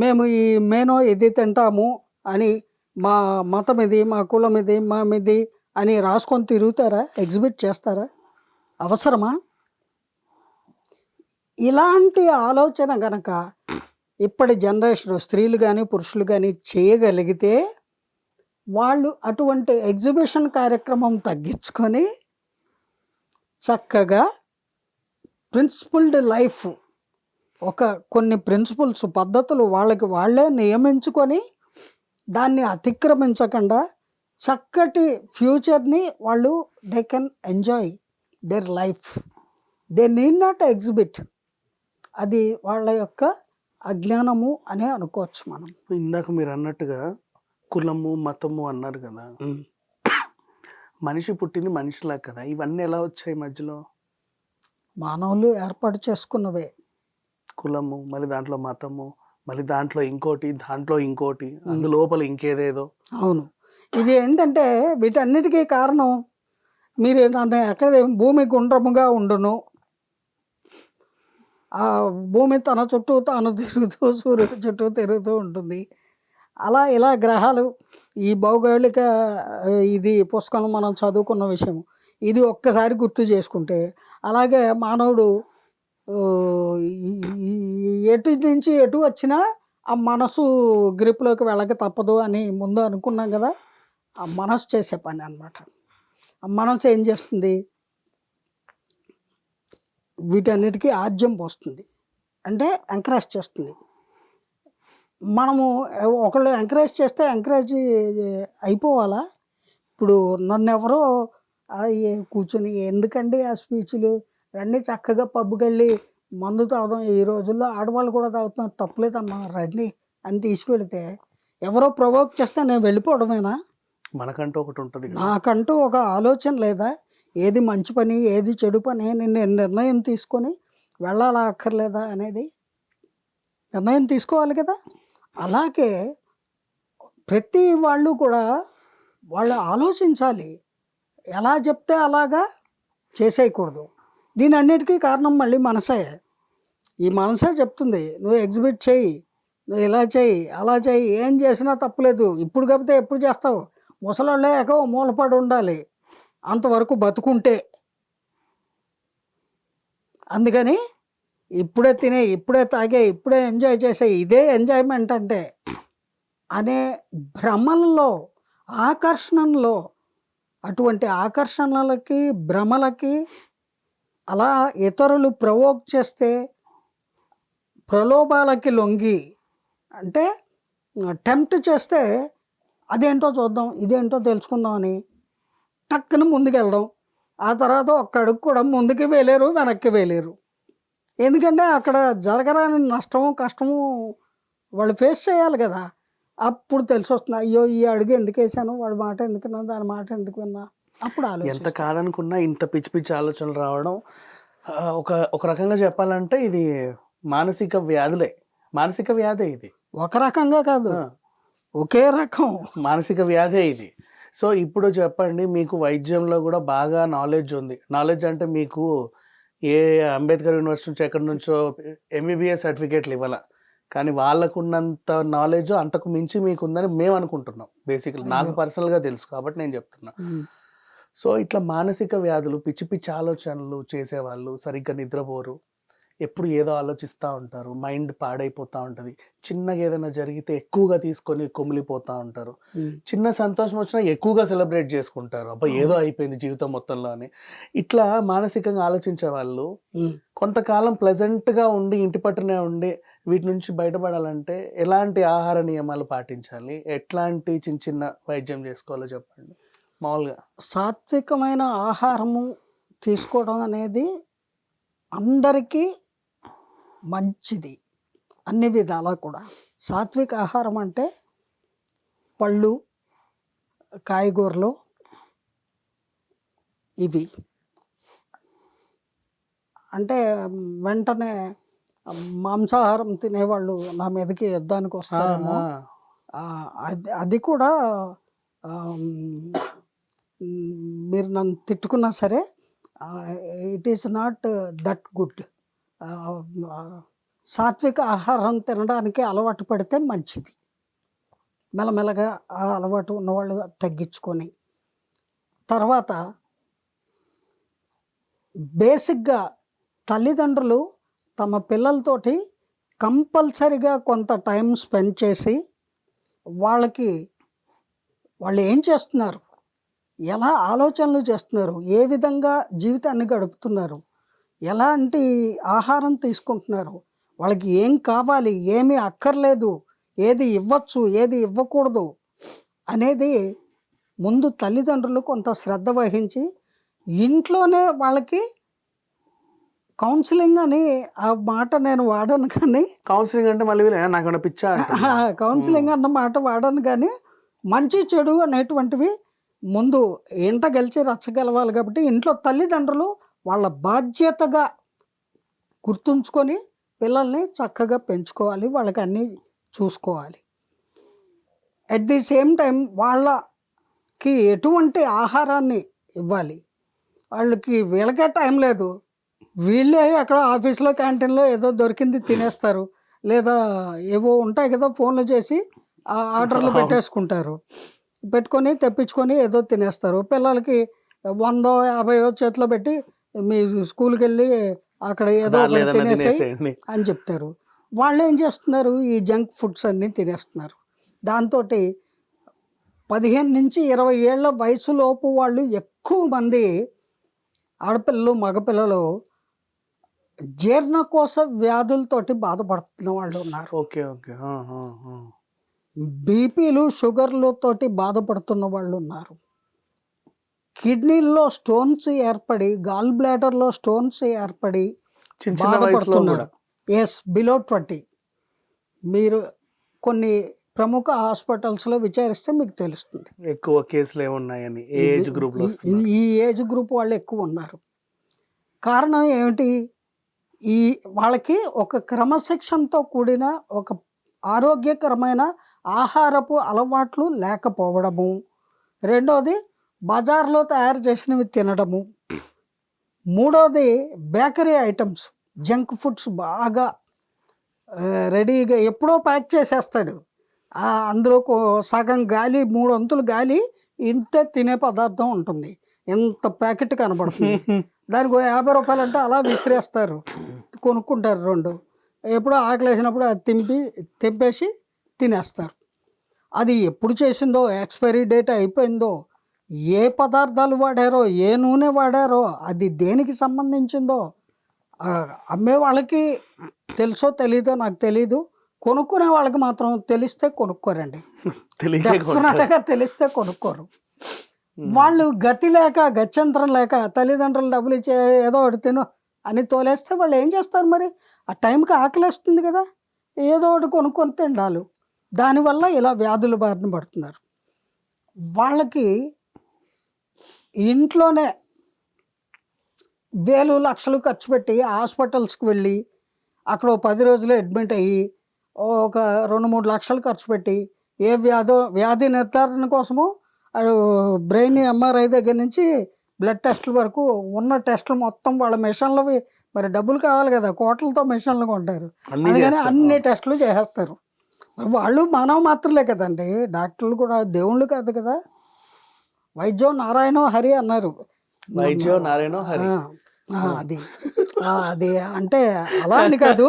మేము ఈ మేనో ఇది తింటాము అని, మా మతం ఇది, మా కులం ఇది, మా ఇది అని రాసుకొని తిరుగుతారా? ఎగ్జిబిట్ చేస్తారా? అవసరమా? ఇలాంటి ఆలోచన గనక ఇప్పటి జనరేషన్ స్త్రీలు కానీ పురుషులు కానీ చేయగలిగితే వాళ్ళు అటువంటి ఎగ్జిబిషన్ కార్యక్రమం తగ్గించుకొని చక్కగా ప్రిన్సిపుల్డ్ లైఫ్, ఒక కొన్ని ప్రిన్సిపల్స్ పద్ధతులు వాళ్ళకి వాళ్ళే నియమించుకొని దాన్ని అతిక్రమించకుండా చక్కటి ఫ్యూచర్ని వాళ్ళు they can enjoy their life. They need not exhibit. అది వాళ్ళ యొక్క అజ్ఞానము అనే అనుకోవచ్చు మనం. ఇందాక మీరు అన్నట్టుగా కులము మతము అన్నారు కదా, మనిషి పుట్టింది మనిషిలా కదా, ఇవన్నీ ఎలా వచ్చాయి మధ్యలో? మానవులు ఏర్పాటు చేసుకున్నవే. కులము, మళ్ళీ దాంట్లో మతము, మళ్ళీ దాంట్లో ఇంకోటి, దాంట్లో ఇంకోటి, అందులోపల ఇంకేదేదో. అవును, ఇవి ఏంటంటే వీటన్నిటికీ కారణం, మీరు నన్ను ఎక్కడ భూమి గుండ్రముగా ఉండును, ఆ భూమి తన చుట్టూ తాను తిరుగుతూ సూర్యుడి చుట్టూ తిరుగుతూ ఉంటుంది. అలా ఇలా గ్రహాలు, ఈ భౌగోళిక ఇది పుస్తకంలో మనం చదువుకున్న విషయం, ఇది ఒక్కసారి గుర్తు చేసుకుంటే అలాగే మానవుడు ఎటు నుంచి ఎటు వచ్చినా ఆ మనసు గ్రిప్లోకి వెళ్ళక తప్పదు అని ముందు అనుకున్నాం కదా. ఆ మనసు చేసే పని అన్నమాట. ఆ మనసు ఏం చేస్తుంది? వీటన్నిటికీ ఆజ్యం పోస్తుంది, అంటే ఎంకరేజ్ చేస్తుంది. మనము ఒకళ్ళు ఎంకరేజ్ చేస్తే ఎంకరేజ్ అయిపోవాలా? ఇప్పుడు నన్ను ఎవరో కూర్చొని ఎందుకండి ఆ స్పీచ్లు, రండి చక్కగా పబ్కి వెళ్ళి మందు తాగుదాం, ఈ రోజుల్లో ఆడవాళ్ళు కూడా తాగుతున్నారు, తప్పలేదమ్మా రండి అని తీసుకెళ్తే ఎవరో ప్రొవోక్ చేస్తే నేను వెళ్ళిపోవడమేనా? మనకంటూ ఒకటి ఉంటుంది, నాకంటూ ఒక ఆలోచన లేదా? ఏది మంచి పని ఏది చెడు పని నేను నిర్ణయం తీసుకొని వెళ్ళాలా అక్కర్లేదా అనేది నిర్ణయం తీసుకోవాలి కదా. అలాగే ప్రతి వాళ్ళు కూడా వాళ్ళు ఆలోచించాలి, ఎలా చెప్తే అలాగా చేసేయకూడదు. దీని అన్నిటికీ కారణం మళ్ళీ మనసే. ఈ మనసే చెప్తుంది నువ్వు ఎగ్జిబిట్ చేయి, నువ్వు ఇలా చేయి అలా చేయి, ఏం చేసినా తప్పులేదు, ఇప్పుడు కాకపోతే ఎప్పుడు చేస్తావు, ముసలోళ్ళే ఎక్కో మూలపడి ఉండాలి అంతవరకు బతుకుంటే. అందుకని ఇప్పుడే తినే, ఇప్పుడే తాగే, ఇప్పుడే ఎంజాయ్ చేసే, ఇదే ఎంజాయ్మెంట్ అంటే అనే భ్రమల్లో, ఆకర్షణలో, అటువంటి ఆకర్షణలకి భ్రమలకి అలా ఇతరులు ప్రవోక్ చేస్తే ప్రలోభాలకి లొంగి, అంటే టెంప్ట్ చేస్తే అదేంటో చూద్దాం ఇదేంటో తెలుసుకుందాం అని టక్కున ముందుకెళ్ళడం, ఆ తర్వాత ఒక్క అడుగు కూడా ముందుకు వేయలేరు వెనక్కి వేయలేరు. ఎందుకంటే అక్కడ జరగరాని నష్టము కష్టము వాళ్ళు ఫేస్ చేయాలి కదా. అప్పుడు తెలిసి వస్తుంది, అయ్యో ఈ అడుగు ఎందుకు వేసాను, వాడి మాట ఎందుకు విన్నా, దాని మాట ఎందుకు విన్నా. అప్పుడు ఎంత కాదనుకున్నా ఇంత పిచ్చి పిచ్చి ఆలోచనలు రావడం ఒక ఒక రకంగా చెప్పాలంటే ఇది మానసిక వ్యాధులే. మానసిక వ్యాధే ఇది. ఒక రకంగా కాదు, ఆ! ఒకే రకం. మానసిక వ్యాధే ఇది. సో, ఇప్పుడు చెప్పండి, మీకు వైద్యంలో గూడా బాగా నాలెడ్జ్ ఉంది. నాలెడ్జ్ అంటే మీకు ఏ అంబేద్కర్ యూనివర్సిటీ నుంచి ఎక్కడి నుంచో ఎంబీబీఎస్ సర్టిఫికేట్లు ఇవ్వల. కానీ వాళ్ళకున్నంత నాలెడ్జ్ అంతకు మించి మీకుందని మేము అనుకుంటున్నాం. బేసికల్లీ నాకు అయ్యో. పర్సనల్‌గా తెలుసు కాబట్టి నేను చెప్తున్నా. ఉమ్. సో, ఇట్లా మానసిక వ్యాధులు, పిచ్చి పిచ్చి ఆలోచనలు చేసేవాళ్ళు, సరిగ్గా నిద్రపోరు. ఎప్పుడు ఏదో ఆలోచిస్తా ఉంటారు. మైండ్ పాడైపోతా ఉంటది. చిన్నగా ఏదైనా జరిగితే ఎక్కువగా తీసుకొని కుమిలిపోతా ఉంటారు. ఉమ్. చిన్న సంతోషం వచ్చినా ఎక్కువగా సెలబ్రేట్ చేసుకుంటారు. అబ్బా! ఏదో అయిపోయింది జీవితం మొత్తంలో అని. ఇట్లా మానసికంగా ఆలోచించే వాళ్ళు ఉమ్. కొంతకాలం ప్లెజెంట్‌గా ఉండి, ఇంటి పట్టునే ఉండి వీటి నుంచి బయటపడాలంటే ఎలాంటి ఆహార నియమాలు పాటించాలి? ఎట్లాంటి చిన్న చిన్న వైద్యం చేసుకోవాలో చెప్పండి మామూలుగా? సాత్వికమైన ఆహారము తీసుకోవడం అనేది అందరికీ మంచిది, అన్ని విధాలా కూడా. సాత్విక ఆహారం అంటే పళ్ళు, కాయగూరలు, ఇవి. అంటే వెంటనే మాంసాహారం తినేవాళ్ళు నా మీదకి యుద్ధానికి ఆ! వస్తారేమో. ఆ! అది కూడా ఆమ్, మీరు నన్ను తిట్టుకున్నా సరే, it is not that good. సాత్విక ఆహారం తినడానికి అలవాటు పడితే మంచిది. మెల్లమెల్లగా ఆ అలవాటు ఉన్నవాళ్ళు తగ్గించుకొని, తర్వాత బేసిక్గా తల్లిదండ్రులు తమ పిల్లలతోటి కంపల్సరిగా కొంత టైం స్పెండ్ చేసి వాళ్ళకి వాళ్ళు ఏం చేస్తున్నారు, ఎలా ఆలోచనలు చేస్తున్నారు, ఏ విధంగా జీవితాన్ని గడుపుతున్నారు, ఎలాంటి ఆహారం తీసుకుంటున్నారు, వాళ్ళకి ఏం కావాలి, ఏమీ అక్కర్లేదు, ఏది ఇవ్వచ్చు, ఏది ఇవ్వకూడదు అనేది ముందు తల్లిదండ్రులు కొంత శ్రద్ధ వహించి ఇంట్లోనే వాళ్ళకి కౌన్సిలింగ్ అని, ఆ మాట నేను వాడను కానీ, కౌన్సిలింగ్ అంటే మళ్ళీ వీళ్ళు నాకేమైనా పిచ్చా అంటారు. కౌన్సిలింగ్ అన్న మాట వాడను కానీ, మంచి చెడు అనేటువంటివి ముందు ఇంట గెలిచి రచ్చగలవాలి. కాబట్టి ఇంట్లో తల్లిదండ్రులు వాళ్ళ బాధ్యతగా గుర్తుంచుకొని పిల్లల్ని చక్కగా పెంచుకోవాలి, వాళ్ళకి అన్నీ చూసుకోవాలి. అట్ ది సేమ్ టైం వాళ్ళకి ఎటువంటి ఆహారాన్ని ఇవ్వాలి, వాళ్ళకి వీళ్ళకే టైం లేదు, వీళ్ళే అక్కడ ఆఫీస్లో క్యాంటీన్లో ఏదో దొరికింది తినేస్తారు, లేదా ఏవో ఉంటాయి కదా ఫోన్లు చేసి ఆర్డర్లు పెట్టేసుకుంటారు, పెట్టుకొని తెప్పించుకొని ఏదో తినేస్తారు. పిల్లలకి 100, 50 చేతిలో పెట్టి మీ స్కూల్కి వెళ్ళి అక్కడ ఏదో దాంట్లో ఒకటి ఏదైనా తినేసేయి తినేసేయండి. అని చెప్తారు. వాళ్ళు ఏం చేస్తున్నారు, ఈ జంక్ ఫుడ్స్ అన్నీ తినేస్తున్నారు. దాంతో 15 నుంచి 20 ఏళ్ల వయసులోపు వాళ్ళు ఎక్కువ మంది ఆడపిల్లలు, మగపిల్లలు జీర్ణకోశ వ్యాధులతోటి బాధపడుతున్న వాళ్ళు ఉన్నారు. ఓకే. ఓకే. ఆ! ఆ! ఆ! బీపీలు, షుగర్లతోటి బాధపడుతున్న వాళ్ళు ఉన్నారు. కిడ్నీల్లో స్టోన్స్ ఏర్పడి, గాల్ బ్లాడర్లో స్టోన్స్ ఏర్పడి చిన్న చిన్న వయసులో బాధపడుతున్నారు. కూడా. Yes, below 20. మీరు కొన్ని ప్రముఖ హాస్పిటల్స్లో విచారిస్తే మీకు తెలుస్తుంది. ఎక్కువ కేసులు ఏమున్నాయని ఏ ఏజ్ గ్రూప్‌లో ఈ- వస్తున్నారు? ఈ ఏజ్ గ్రూప్ వాళ్ళు ఎక్కువ ఉన్నారు. కారణం ఏమిటి? ఈ వాళ్ళకి ఒక క్రమశిక్షణతో కూడిన ఒక ఆరోగ్యకరమైన ఆహారపు అలవాట్లు లేకపోవడము, రెండోది బజార్లో తయారు చేసినవి తినడము, మూడోది బేకరీ ఐటమ్స్, జంక్ ఫుడ్స్ బాగా రెడీగా ఎప్పుడో ప్యాక్ చేసేస్తాడు. అందులో సగం గాలి, 3 వంతులు గాలి, ఇంతే తినే పదార్థం ఉంటుంది, ఇంత ప్యాకెట్ కనబడుతుంది. దానికి ఓ 50 రూపాయలు అంటే అలా విసిరేస్తారు, కొనుక్కుంటారు 2. ఎప్పుడో ఆకలి వేసినప్పుడు అది తెంపేసి తినేస్తారు. అది ఎప్పుడు చేసిందో, ఎక్స్పైరీ డేట్ అయిపోయిందో, ఏ పదార్థాలు వాడారో, ఏ నూనె వాడారో, అది దేనికి సంబంధించిందో అమ్మే వాళ్ళకి తెలుసో తెలీదో నాకు తెలీదు, కొనుక్కునే వాళ్ళకి మాత్రం తెలిస్తే కొనుక్కోరండి. డెఫినెట్గా తెలిస్తే కొనుక్కోరు. వాళ్ళు గతి లేక, గత్యంతరం లేక తల్లిదండ్రులు డబ్బులు ఇచ్చే ఏదో ఒకటి తిను అని తోలేస్తే వాళ్ళు ఏం చేస్తారు మరి? ఆ టైంకి ఆకలేస్తుంది కదా, ఏదో ఒకటి కొనుక్కొని తిండాలు. దానివల్ల ఇలా వ్యాధుల బారిన పడుతున్నారు. వాళ్ళకి ఇంట్లోనే వేలు లక్షలు ఖర్చు పెట్టి హాస్పిటల్స్కి వెళ్ళి అక్కడ 10 రోజులు అడ్మిట్ అయ్యి ఒక 2-3 లక్షలు ఖర్చు పెట్టి ఏ వ్యాధి నిర్ధారణ కోసము బ్రెయిన్ ఎంఆర్ఐ దగ్గర నుంచి బ్లడ్ టెస్టుల వరకు ఉన్న టెస్టులు మొత్తం వాళ్ళ మిషన్లవి మరి డబ్బులు కావాలి కదా, కోట్లతో మిషన్లు కొంటారు, అందుకని అన్ని టెస్టులు చేసేస్తారు. వాళ్ళు మానవ మాత్రలే కదండి, డాక్టర్లు కూడా దేవుళ్ళు కాదు కదా. వైద్యో నారాయణో హరి అన్నారు. వైద్యో నారాయణో హరి అది అది అంటే అలా అని కాదు,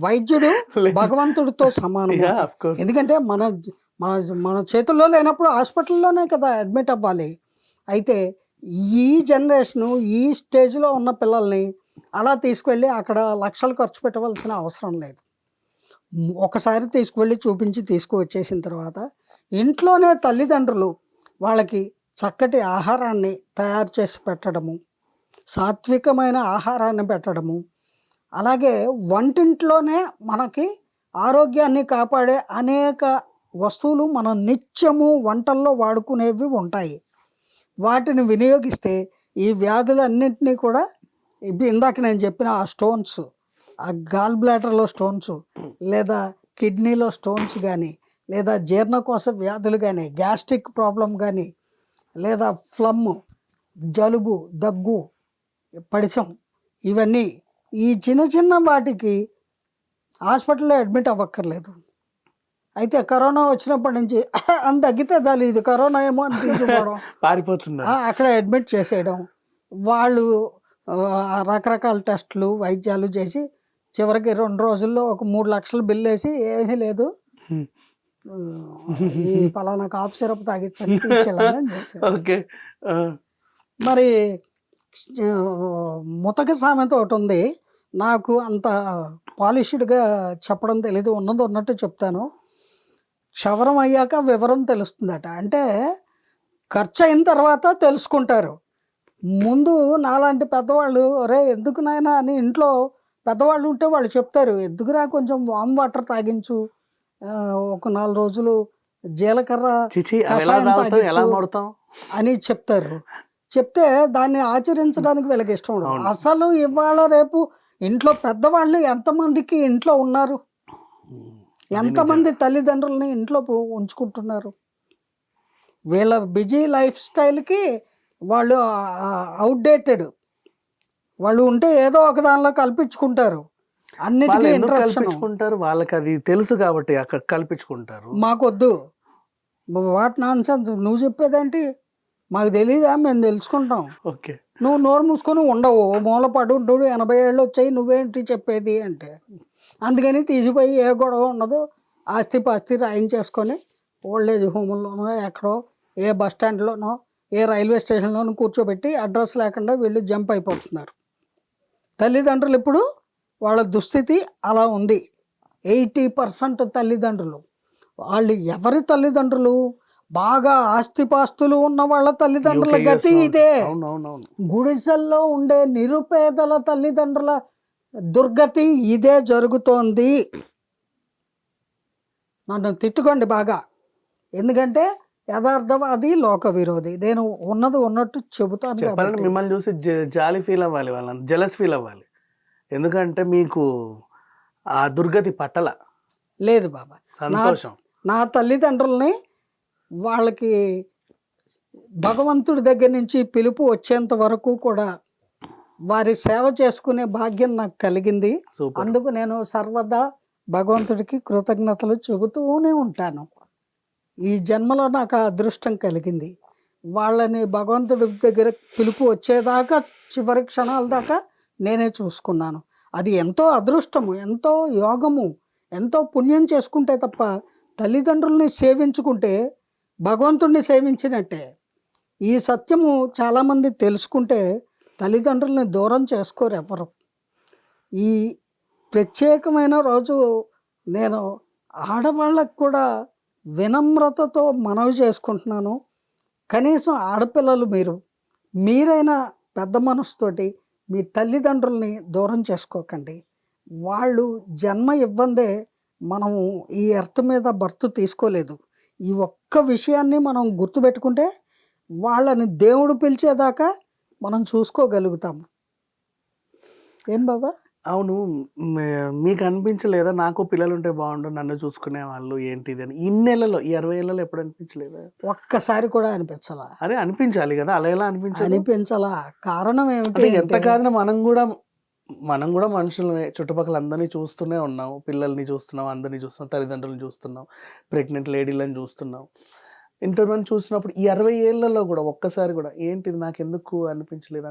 వైద్యుడు భగవంతుడితో సమానం. ఎందుకంటే మన మన మన చేతుల్లో లేనప్పుడు హాస్పిటల్లోనే కదా అడ్మిట్ అవ్వాలి. అయితే ఈ జనరేషను ఈ స్టేజ్లో ఉన్న పిల్లల్ని అలా తీసుకువెళ్ళి అక్కడ లక్షలు ఖర్చు పెట్టవలసిన అవసరం లేదు. ఒకసారి తీసుకువెళ్ళి చూపించి తీసుకువచ్చేసిన తర్వాత ఇంట్లోనే తల్లిదండ్రులు వాళ్ళకి చక్కటి ఆహారాన్ని తయారు చేసి పెట్టడము, సాత్వికమైన ఆహారాన్ని పెట్టడము, అలాగే వంటింట్లోనే మనకి ఆరోగ్యాన్ని కాపాడే అనేక వస్తువులు మనం నిత్యము వంటల్లో వాడుకునేవి ఉంటాయి. వాటిని వినియోగిస్తే ఈ వ్యాధులన్నింటినీ కూడా ఇందాక నేను చెప్పిన ఆ స్టోన్స్, ఆ గాల్ బ్లాడర్లో స్టోన్స్, లేదా కిడ్నీలో స్టోన్స్ కానీ, లేదా జీర్ణకోశ వ్యాధులు కానీ, గ్యాస్ట్రిక్ ప్రాబ్లం కానీ, లేదా ఫ్లమ్, జలుబు, దగ్గు, పడిసం, ఇవన్నీ ఈ చిన్న చిన్న వాటికి హాస్పిటల్లో అడ్మిట్ అవ్వక్కర్లేదు. అయితే కరోనా వచ్చినప్పటి నుంచి అని తగ్గితే చాలు, ఇది కరోనా ఏమో అని తీసుకోవడం, పారిపోతున్నారు, అక్కడ అడ్మిట్ చేసేయడం. వాళ్ళు రకరకాల టెస్టులు వైద్యాలు చేసి చివరికి 2 రోజుల్లో ఒక 3 లక్షలు బిల్లు వేసి ఏమీ లేదు ఈ పలానా కాఫ్ సిరప్ తాగించండి తీసుకెళ్ళాలని చెప్తారు. ఓకే. మరి ముతక సామెత ఒకటి ఉంది, నాకు అంత పాలిష్డ్గా చెప్పడం తెలీదు, ఉన్నది ఉన్నట్టు చెప్తాను. క్షవరం అయ్యాక వివరం తెలుస్తుందట. అంటే ఖర్చు అయిన తర్వాత తెలుసుకుంటారు. ముందు నాలాంటి పెద్దవాళ్ళు ఒరే ఎందుకు నాయనా అని ఇంట్లో పెద్దవాళ్ళు ఉంటే వాళ్ళు చెప్తారు, ఎందుకురా కొంచెం వామ్ వాటర్ తాగించు, ఒక 4 రోజులు జీలకర్ర కషాయం తాగించు అని చెప్తారు. చెప్తే దాన్ని ఆచరించడానికి వీళ్ళకి ఇష్టం ఉండదు. అసలు ఇవాళ రేపు ఇంట్లో పెద్దవాళ్ళు ఎంతమందికి ఇంట్లో ఉన్నారు, ఎంతమంది తల్లిదండ్రులని ఇంట్లో ఉంచుకుంటున్నారు? వీళ్ళ బిజీ లైఫ్ స్టైల్కి వాళ్ళు అవుట్డేటెడ్, వాళ్ళు ఉంటే ఏదో ఒక దానిలో కల్పించుకుంటారు, అన్నిటికీ కల్పించుకుంటారు. వాళ్ళకి అది తెలుసు కాబట్టి అక్కడ కల్పించుకుంటారు. మాకొద్దు, వాట్ నాన్ సెన్స్, నువ్వు చెప్పేదేంటి మాకు తెలీదా, మేము తెలుసుకుంటాం. ఓకే, నువ్వు నోరు మూసుకొని ఉండవు, మూల పడు 80 ఏళ్ళు వచ్చాయి, నువ్వేంటి చెప్పేది అంటే. అందుకని తీసిపోయి ఏ గొడవ ఉండదు, ఆస్తి పాస్తి రాయించేసుకొని ఓల్డేజ్ హోమ్లోనో ఎక్కడో ఏ బస్ స్టాండ్లోనో ఏ రైల్వే స్టేషన్లోనూ కూర్చోబెట్టి అడ్రస్ లేకుండా వీళ్ళు జంప్ అయిపోతున్నారు. తల్లిదండ్రులు ఇప్పుడు వాళ్ళ దుస్థితి అలా ఉంది. 80% తల్లిదండ్రులు, వాళ్ళు ఎవరి తల్లిదండ్రులు, బాగా ఆస్తిపాస్తులు ఉన్న వాళ్ళ తల్లిదండ్రుల గతి ఇదే. గుడిసెల్లో ఉండే నిరుపేదల తల్లిదండ్రుల దుర్గతి ఇదే జరుగుతోంది. నన్ను తిట్టుకోండి బాగా, ఎందుకంటే యథార్థవాది లోక విరోధి, నేను ఉన్నది ఉన్నట్టు చెబుతాను. మిమ్మల్ని చూసి జాలి ఫీల్ అవ్వాలి, వాళ్ళని జెలస్ ఫీల్ అవ్వాలి, ఎందుకంటే మీకు ఆ దుర్గతి పట్టల లేదు బాబా. సంతోషం. నా తల్లిదండ్రుల్ని వాళ్ళకి భగవంతుడి దగ్గర నుంచి పిలుపు వచ్చేంత వరకు కూడా వారి సేవ చేసుకునే భాగ్యం నాకు కలిగింది. అందుకు నేను సర్వదా భగవంతుడికి కృతజ్ఞతలు చెబుతూనే ఉంటాను. ఈ జన్మలో నాకు అదృష్టం కలిగింది. వాళ్ళని భగవంతుడి దగ్గర పిలుపు వచ్చేదాకా చివరి క్షణాల దాకా నేనే చూసుకున్నాను. అది ఎంతో అదృష్టము, ఎంతో యోగము, ఎంతో పుణ్యం చేసుకుంటే తప్ప తల్లిదండ్రుల్ని సేవించుకుంటే భగవంతుడిని సేవించినట్టే. ఈ సత్యము చాలామంది తెలుసుకుంటే తల్లిదండ్రుల్ని దూరం చేసుకోరు ఎవరు. ఈ ప్రత్యేకమైన రోజు నేను ఆడవాళ్ళకు కూడా వినమ్రతతో మనవి చేసుకుంటున్నాను. కనీసం ఆడపిల్లలు మీరైనా పెద్ద మనసుతోటి మీ తల్లిదండ్రుల్ని దూరం చేసుకోకండి. వాళ్ళు జన్మ ఇవ్వందే మనము ఈ ఎర్త్ మీద బర్త్ తీసుకోలేదు. ఈ ఒక్క విషయాన్ని మనం గుర్తుపెట్టుకుంటే వాళ్ళని దేవుడు పిలిచేదాకా మనం చూసుకోగలుగుతాము. ఏం బాబా? అవును. మీకు అనిపించలేదా నాకు పిల్లలు ఉంటే బాగుండు, నన్ను చూసుకునే వాళ్ళు ఏంటిది అని? ఇన్నేళ్లలో, ఈ 60 ఏళ్లలో ఎప్పుడు అనిపించలేదా? ఒక్కసారి కూడా అనిపించలా. అరే అనిపించాలి కదా, అలా ఎలా అనిపించదు? అనిపించలా. కారణం ఏమిటి అంటే ఎంత అంటే, కాదన్నా మనం కూడా మనుషులమే, చుట్టుపక్కల అందరినీ చూస్తూనే ఉన్నాం, పిల్లల్ని చూస్తున్నాం, అందరినీ చూస్తున్నాం, తల్లిదండ్రులను చూస్తున్నాం, ప్రెగ్నెంట్ లేడీలను చూస్తున్నాం. ఇంతమంది చూసినప్పుడు ఈ 60 ఏళ్లలో కూడా ఒక్కసారి కూడా ఏంటిది నాకు ఎందుకు అనిపించలేదు?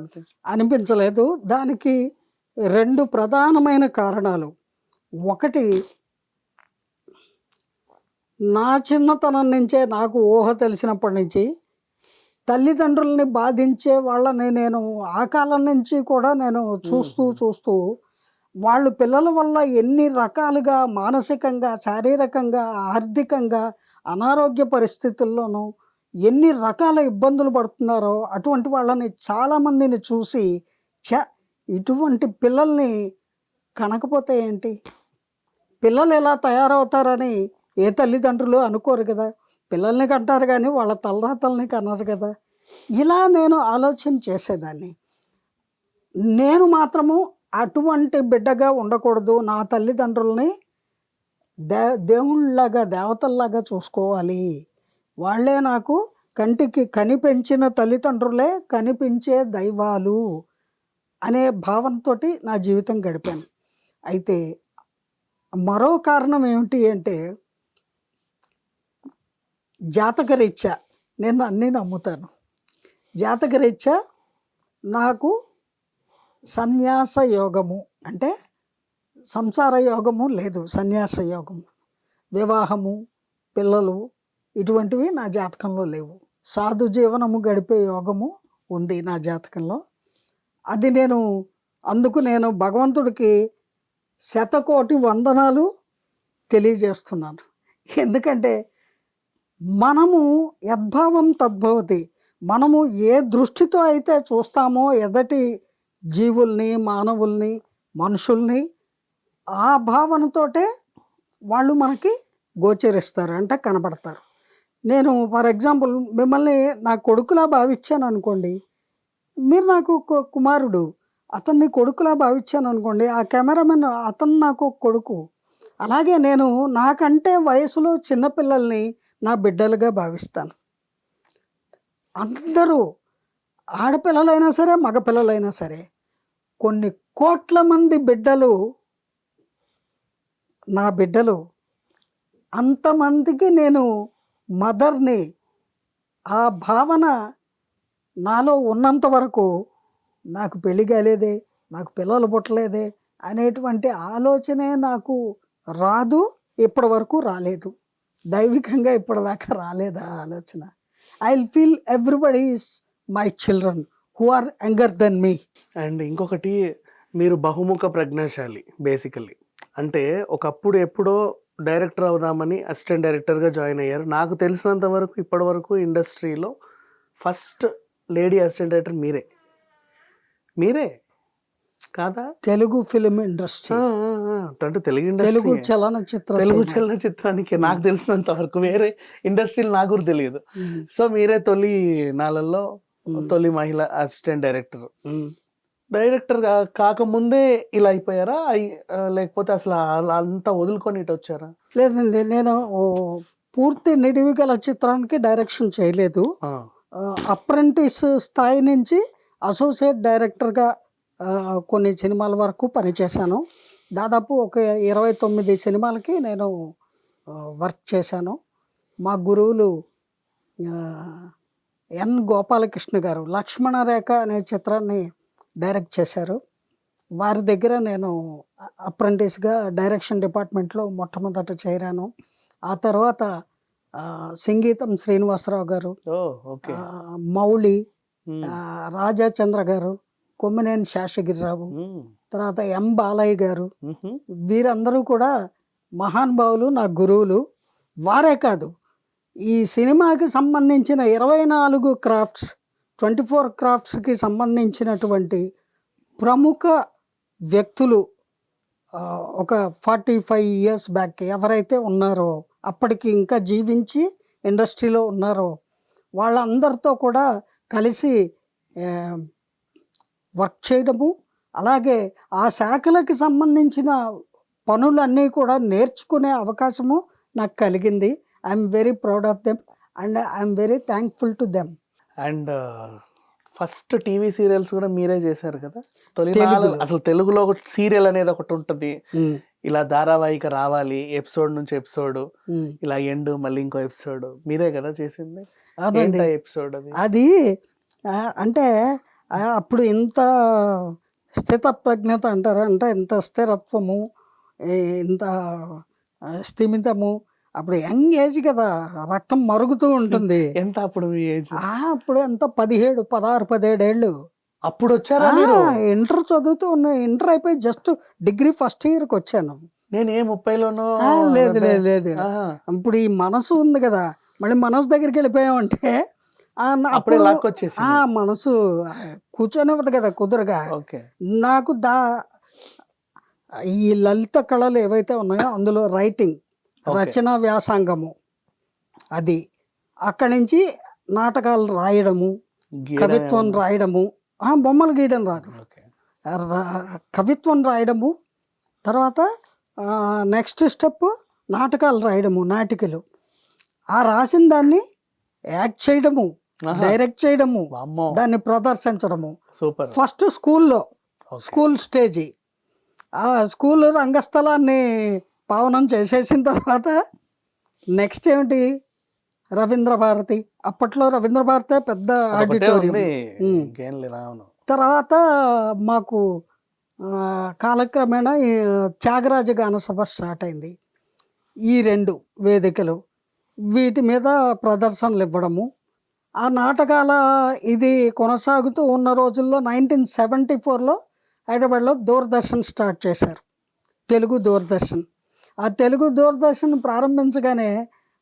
అనిపించలేదు. దానికి 2 ప్రధానమైన కారణాలు. ఒకటి, నా చిన్నతనం నుంచే, నాకు ఊహ తెలిసినప్పటి నుంచి తల్లిదండ్రుల్ని బాధించే వాళ్ళని నేను ఆ కాలం నుంచి కూడా నేను చూస్తూ వాళ్ళు పిల్లల వల్ల ఎన్ని రకాలుగా మానసికంగా, శారీరకంగా, ఆర్థికంగా, అనారోగ్య పరిస్థితుల్లోనూ ఎన్ని రకాల ఇబ్బందులు పడుతున్నారో అటువంటి వాళ్ళని చాలామందిని చూసి, ఇటువంటి పిల్లల్ని కనకపోతే ఏంటి, పిల్లలు ఎలా తయారవుతారని ఏ తల్లిదండ్రులు అనుకోరు కదా. పిల్లల్ని కంటారు కానీ వాళ్ళ తలరాతల్ని కన్నారు కదా. ఇలా నేను ఆలోచన చేసేదాన్ని. నేను మాత్రము అటువంటి బిడ్డగా ఉండకూడదు. నా తల్లిదండ్రుల్ని దేవుళ్ళలాగా, దేవతల్లాగా చూసుకోవాలి. వాళ్ళే నాకు కంటికి కనిపించిన తల్లిదండ్రులే కనిపించే దైవాలు అనే భావనతో నా జీవితం గడిపాను. అయితే మరో కారణం ఏమిటి అంటే, జాతకరీత్యా నేను అన్నీ నమ్ముతాను. జాతకరీత్యా నాకు సన్యాస యోగము, అంటే సంసార యోగము లేదు, సన్యాస యోగము, వివాహము, పిల్లలు ఇటువంటివి నా జాతకంలో లేవు. సాధు జీవనము గడిపే యోగము ఉంది నా జాతకంలో. అది అందుకు నేను భగవంతుడికి శతకోటి వందనాలు తెలియజేస్తున్నాను. ఎందుకంటే మనము యద్భావం తద్భవతి. మనము ఏ దృష్టితో అయితే చూస్తామో ఎదటి జీవుల్ని, మానవుల్ని, మనుషుల్ని, ఆ భావనతోటే వాళ్ళు మనకి గోచరిస్తారు, అంటే కనబడతారు. నేను ఫర్ ఎగ్జాంపుల్ మిమ్మల్ని నా కొడుకులా భావించాను అనుకోండి, మీరు నాకు కుమారుడు, అతన్ని కొడుకులా భావించాను అనుకోండి, ఆ కెమెరామెన్ అతను నాకు కొడుకు. అలాగే నేను నాకంటే వయసులో చిన్నపిల్లల్ని నా బిడ్డలుగా భావిస్తాను. అందరూ ఆడపిల్లలైనా సరే, మగపిల్లలైనా సరే, కొన్ని కోట్ల మంది బిడ్డలు నా బిడ్డలు. అంతమందికి నేను మదర్ని. ఆ భావన నాలో ఉన్నంత వరకు నాకు పెళ్లి కాలేదే, నాకు పిల్లలు పుట్టలేదే అనేటువంటి ఆలోచనే నాకు రాదు, ఇప్పటి వరకు రాలేదు. దైవికంగా ఇప్పటిదాకా రాలేదు ఆ ఆలోచన. I will feel everybody is my children who are younger than me. And ఇంకొకటి, మీరు బహుముఖ ప్రజ్ఞాశాలి బేసికల్లీ. అంటే ఒకప్పుడు ఎప్పుడో డైరెక్టర్ అవుదామని అసిస్టెంట్ డైరెక్టర్గా జాయిన్ అయ్యారు. నాకు తెలిసినంత వరకు ఇప్పటి వరకు ఇండస్ట్రీలో ఫస్ట్ లేడీ అసిస్టెంట్ డైరెక్టర్ మీరే కాదా? తెలుగు ఫిలిం ఇండస్ట్రీ, అంటే తెలుగు తెలుగు చలనచిత్రానికి నాకు తెలిసినంత వరకు వేరే ఇండస్ట్రీలు నాకు కూడా తెలియదు. సో మీరే తొలి నాళ్ళల్లో తొలి మహిళ అసిస్టెంట్ డైరెక్టర్ కాకముందే ఇలా అయిపోయారా, లేకపోతే అసలు అంతా వదులుకొని ఇటు వచ్చారా? లేదండి, నేను పూర్తి నిడివి గల చిత్రానికి డైరెక్షన్ చేయలేదు. అప్రెంటిస్ స్థాయి నుంచి అసోసియేట్ డైరెక్టర్గా కొన్ని సినిమాల వరకు పనిచేశాను. దాదాపు ఒక 29 సినిమాలకి నేను వర్క్ చేశాను. మా గురువులు ఎన్ గోపాలకృష్ణ గారు లక్ష్మణరేఖ అనే చిత్రాన్ని డైరెక్ట్ చేశారు. వారి దగ్గర నేను అప్రెంటిస్గా డైరెక్షన్ డిపార్ట్మెంట్లో మొట్టమొదట చేరాను. ఆ తర్వాత సంగీతం శ్రీనివాసరావు గారు, మౌళి, రాజాచంద్ర గారు, కొమ్మినేని శేషగిరిరావు, తర్వాత ఎం బాలయ్య గారు, వీరందరూ కూడా మహానుభావులు, నా గురువులు. వారే కాదు, ఈ సినిమాకి సంబంధించిన 24 క్రాఫ్ట్స్, 24 క్రాఫ్ట్స్కి సంబంధించినటువంటి ప్రముఖ వ్యక్తులు ఒక 45 ఇయర్స్ బ్యాక్ ఎవరైతే ఉన్నారో, అప్పటికి ఇంకా జీవించి ఇండస్ట్రీలో ఉన్నారో, వాళ్ళందరితో కూడా కలిసి వర్క్ చేయడము, అలాగే ఆ శాఖలకు సంబంధించిన పనులన్నీ కూడా నేర్చుకునే అవకాశము నాకు కలిగింది. I'm very proud of them and I'm very thankful to them. And first TV serials కూడా మీరే చేశారు కదా తెలుగులో. అసలు తెలుగులో ఒక సీరియల్ అనేది ఒకటి ఉంటుంది, ఇలా ధారావాహిక రావాలి, ఎపిసోడ్ నుంచి ఎపిసోడ్ ఇలా ఎండ్ మళ్ళీ ఇంకో ఎపిసోడ్, మీరే కదా చేసింది? అవునండి. ఎపిసోడ్ అది అంటే అప్పుడు ఇంత స్థితప్రజ్ఞత అంటారా, అంటే ఇంత స్థిరత్వము, ఇంత స్థిమితము, అప్పుడు యంగ్ ఏజ్ కదా, రక్తం మరుగుతూ ఉంటుంది. ఎంత అప్పుడు మీ ఏజ్? అప్పుడు ఎంత 17, 16, 17 ఏళ్ళు. అప్పుడు వచ్చారా మీరు? ఇంటర్ చదువుతూ ఉన్న, ఇంటర్ అయిపోయి జస్ట్ డిగ్రీ ఫస్ట్ ఇయర్కి వచ్చాను. నేను 30లోనో. లేదు లేదు లేదు. ఇప్పుడు ఈ మనసు ఉంది కదా, మళ్ళీ మనసు దగ్గరికి వెళ్ళిపోయామంటే అప్పుడే లాక్కొచ్చేసి మనసు కూర్చొనివ్వదు కదా కుదురుగా. నాకు ఈ లలిత కళలు ఏవైతే ఉన్నాయో అందులో రైటింగ్, రచనా వ్యాసంగము, అది అక్కడి నుంచి నాటకాలు రాయడము, కవిత్వం రాయడము, బొమ్మలు గీయడం రాదు, కవిత్వం రాయడము, తర్వాత నెక్స్ట్ స్టెప్ నాటకాలు రాయడము, నాటికలు, ఆ రాసిన దాన్ని యాక్ట్ చేయడము, డైరెక్ట్ చేయడము, దాన్ని ప్రదర్శించడము. ఫస్ట్ స్కూల్లో, స్కూల్ స్టేజీ, ఆ స్కూల్ రంగస్థలాన్ని పావనం చేసేసిన తర్వాత నెక్స్ట్ ఏమిటి, రవీంద్ర భారతి. అప్పట్లో రవీంద్ర భారతి పెద్ద ఆడిటోరియం. తర్వాత మాకు కాలక్రమేణా త్యాగరాజ గాన సభ స్టార్ట్ అయింది. ఈ 2 వేదికలు, వీటి మీద ప్రదర్శనలు ఇవ్వడము, ఆ నాటకాల ఇది కొనసాగుతూ ఉన్న రోజుల్లో 1974లో హైదరాబాద్లో దూరదర్శన్ స్టార్ట్ చేశారు, తెలుగు దూరదర్శన్. ఆ తెలుగు దూరదర్శన్ ప్రారంభించగానే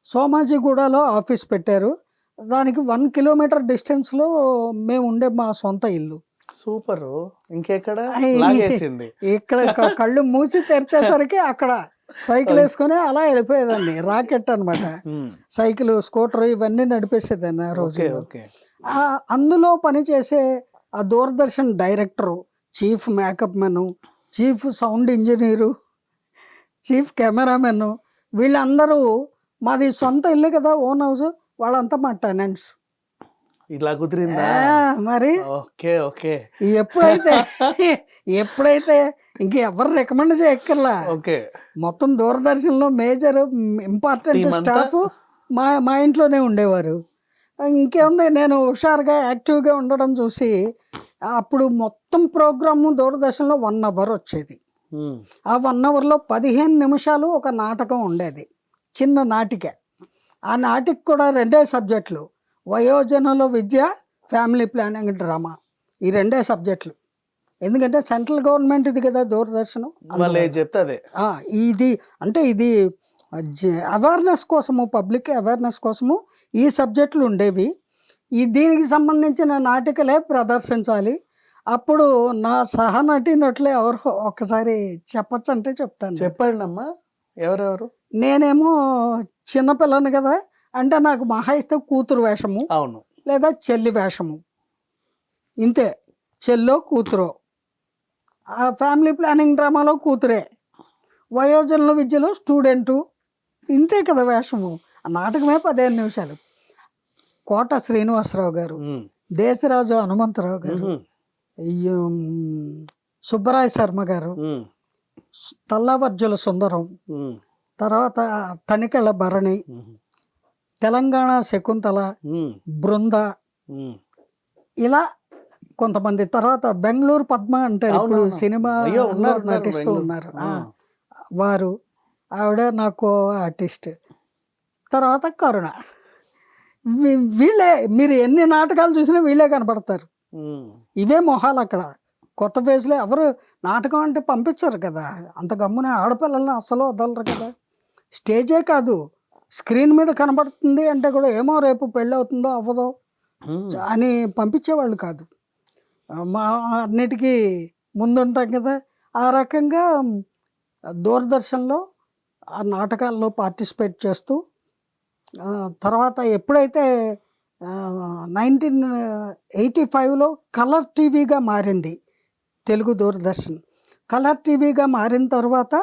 సోమాజిగూడలో ఆఫీస్ పెట్టారు. దానికి 1 కిలోమీటర్ డిస్టెన్స్లో మేము ఉండే మా సొంత ఇల్లు. సూపర్. ఇంకెక్కడ ఇక్కడ కళ్ళు మూసి తెరిచేసరికి అక్కడ సైకిల్ వేసుకొని అలా వెళ్ళిపోయేదాన్ని. రాకెట్ అనమాట, సైకిల్, స్కూటర్ ఇవన్నీ నడిపేసేదాన్ని ఆ రోజు. అందులో పనిచేసే ఆ Doordarshan director, chief makeup men, chief sound engineer, chief cameraman, వీళ్ళందరూ మాది సొంత ఇల్లు కదా, ఓన్ హౌస్, వాళ్ళంతా మా టెనెంట్స్. ఇలా కుదిరిందా మరి? Okay okay. ఎప్పుడైతే ఇంక ఎవరు రికమెండ్ చేయక్కర్లా, మొత్తం దూరదర్శన్లో మేజర్ ఇంపార్టెంట్ స్టాఫ్ మా ఇంట్లోనే ఉండేవారు. ఇంకేముంది, నేను హుషారుగా యాక్టివ్గా ఉండడం చూసి అప్పుడు మొత్తం ప్రోగ్రాము దూరదర్శన్లో 1 అవర్ వచ్చేది. ఆ 1 అవర్లో 15 నిమిషాలు ఒక నాటకం ఉండేది, చిన్న నాటిక. ఆ నాటిక కూడా 2 సబ్జెక్టులు, వయోజనుల విద్య, ఫ్యామిలీ ప్లానింగ్, డ్రామా, ఈ 2 సబ్జెక్టులు. ఎందుకంటే సెంట్రల్ గవర్నమెంట్ ఇది కదా దూరదర్శనం. ఇది అంటే ఇది అవేర్నెస్ కోసము, పబ్లిక్ అవేర్నెస్ కోసము ఈ సబ్జెక్టులు ఉండేవి. దీనికి సంబంధించిన నాటికలే ప్రదర్శించాలి. అప్పుడు నా సహనటినట్లే ఎవరు ఒకసారి చెప్పచ్చు అంటే చెప్తాను. చెప్పండి అమ్మా, ఎవరెవరు? నేనేమో చిన్నపిల్లని కదా, అంటే నాకు మహా ఇస్తే కూతురు వేషము, అవును, లేదా చెల్లి వేషము, ఇంతే, చెల్లో కూతురో. ఆ ఫ్యామిలీ ప్లానింగ్ డ్రామాలో కూతురే, వయోజనుల విద్యలో స్టూడెంటు, ఇంతే కదా వేషము. ఆ నాటకమే 15 నిమిషాలు. కోట శ్రీనివాసరావు గారు, దేశరాజు హనుమంతరావు గారు, సుబ్బరాయ శర్మ గారు, తల్లావర్జుల సుందరం, తర్వాత తనికెళ్ళ భరణి, తెలంగాణ శకుంతల, బృంద, ఇలా కొంతమంది. తర్వాత బెంగళూరు పద్మ అంటారు, ఇప్పుడు సినిమా నటిస్తూ ఉన్నారు వారు, ఆవిడ నాకు ఆర్టిస్ట్. తర్వాత కరుణ. వీళ్ళే, మీరు ఎన్ని నాటకాలు చూసినా వీళ్ళే కనపడతారు. ఇవే మొహాలు అక్కడ. కొత్త ఫేజ్లో ఎవరు నాటకం అంటే పంపించరు కదా, అంత గమ్మున ఆడపిల్లల్ని అస్సలు వదలరు కదా. స్టేజే కాదు, స్క్రీన్ మీద కనబడుతుంది అంటే కూడా ఏమో రేపు పెళ్ళి అవుతుందో అవ్వదో అని పంపించేవాళ్ళు కాదు. మా అన్నిటికీ ముందుంటాం కదా. ఆ రకంగా దూరదర్శన్లో ఆ నాటకాల్లో పార్టిసిపేట్ చేస్తూ, తర్వాత ఎప్పుడైతే 1985లో కలర్ టీవీగా మారింది, తెలుగు దూరదర్శన్. కలర్ టీవీగా మారిన తర్వాత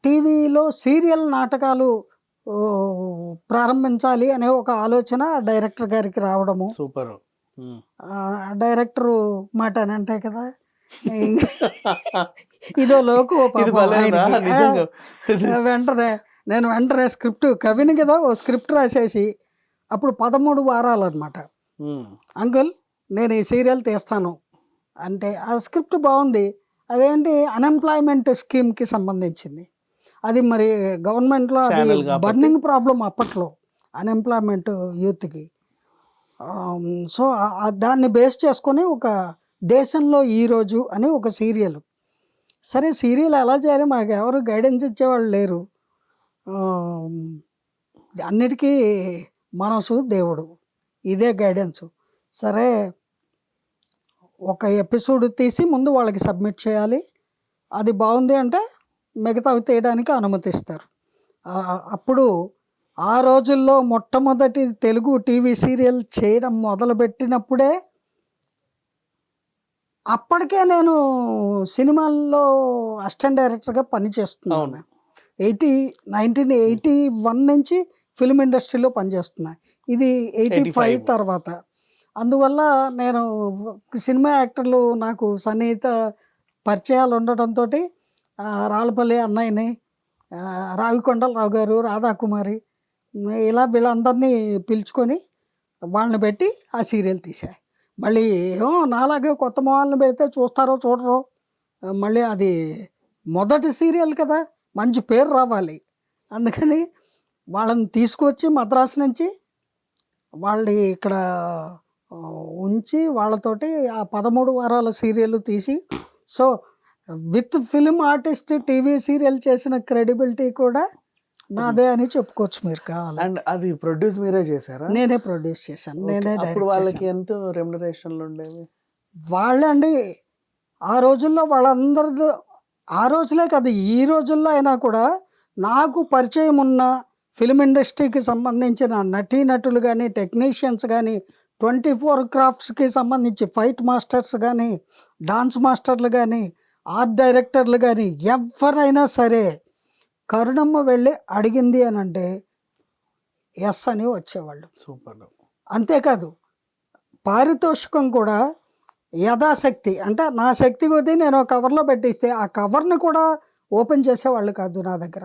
టీవీలో సీరియల్ నాటకాలు ప్రారంభించాలి అనే ఒక ఆలోచన డైరెక్టర్ గారికి రావడము. సూపర్. డైరెక్టరు మాట అని అంటే కదా, ఇదో లోకు పాపం ఆయనకి. వెంటనే స్క్రిప్ట్ కవిని కదా, ఓ స్క్రిప్ట్ రాసేసి అప్పుడు 13 వారాలు అనమాట. అంకుల్ నేను ఈ సీరియల్ తీస్తాను అంటే, ఆ స్క్రిప్ట్ బాగుంది, అదేంటి అన్ఎంప్లాయ్మెంట్ స్కీమ్కి సంబంధించింది. అది మరి గవర్నమెంట్లో అది బర్నింగ్ ప్రాబ్లం అప్పట్లో, అన్ఎంప్లాయ్మెంట్ యూత్కి. సో దాన్ని బేస్ చేసుకొని ఒక దేశంలో ఈరోజు అని ఒక సీరియల్. సరే సీరియల్ ఎలా చేయాలి, మాకు ఎవరు గైడెన్స్ ఇచ్చేవాళ్ళు లేరు. అన్నిటికీ మనసు దేవుడు, ఇదే గైడెన్స్. సరే ఒక ఎపిసోడ్ తీసి ముందు వాళ్ళకి సబ్మిట్ చేయాలి, అది బాగుంది అంటే మిగతావి తీయడానికి అనుమతిస్తారు. అప్పుడు ఆ రోజుల్లో మొట్టమొదటి తెలుగు టీవీ సీరియల్ చేయడం మొదలుపెట్టినప్పుడే, అప్పటికే నేను సినిమాల్లో అసిస్టెంట్ డైరెక్టర్గా పనిచేస్తున్నాను. 1981 నుంచి ఫిల్మ్ ఇండస్ట్రీలో పనిచేస్తున్నా, ఇది 85 తర్వాత. అందువల్ల నేను సినిమా యాక్టర్లు నాకు సన్నిహిత పరిచయాలు ఉండటంతో రాళ్ళపల్లి అన్నయ్యని, రావికొండలరావు గారు, రాధాకుమారి, ఇలా వీళ్ళందరినీ పిలుచుకొని వాళ్ళని పెట్టి ఆ సీరియల్ తీసా. మళ్ళీ ఏమో నాలాగే కొత్త మొహాలను పెడితే చూస్తారో చూడరో, మళ్ళీ అది మొదటి సీరియల్ కదా, మంచి పేరు రావాలి. అందుకని వాళ్ళని తీసుకొచ్చి మద్రాసు నుంచి వాళ్ళని ఇక్కడ ఉంచి వాళ్ళతోటి ఆ 13 వారాల సీరియల్ తీసి, so with film artist TV serial చేసిన క్రెడిబిలిటీ కూడా నాదే అని చెప్పుకోవచ్చు మీరు కావాలి. అండ్ అది ప్రొడ్యూస్ మీరే చేశారా? నేనే ప్రొడ్యూస్ చేశాను, నేనే డైరెక్ట్. వాళ్ళకి ఎంత రెమ్యునరేషన్లు ఉండేవి? వాళ్ళండి ఆ రోజుల్లో వాళ్ళందరూ, ఆ రోజులే కాదు ఈ రోజుల్లో అయినా కూడా నాకు పరిచయం ఉన్న ఫిల్మ్ ఇండస్ట్రీకి సంబంధించిన నటీనటులు కానీ, టెక్నీషియన్స్ కానీ, 24 క్రాఫ్ట్స్కి సంబంధించి ఫైట్ మాస్టర్స్ కానీ, డాన్స్ మాస్టర్లు కానీ, ఆర్ట్ డైరెక్టర్లు కానీ, ఎవరైనా సరే కరుణమ్మ వెళ్ళి అడిగింది అని అంటే ఎస్ అని వచ్చేవాళ్ళు. సూపర్. అంతేకాదు పారితోషికం కూడా యథాశక్తి, అంటే నా శక్తి కొద్దీ నేను కవర్లో పెట్టిస్తే ఆ కవర్ని కూడా ఓపెన్ చేసేవాళ్ళు కాదు నా దగ్గర.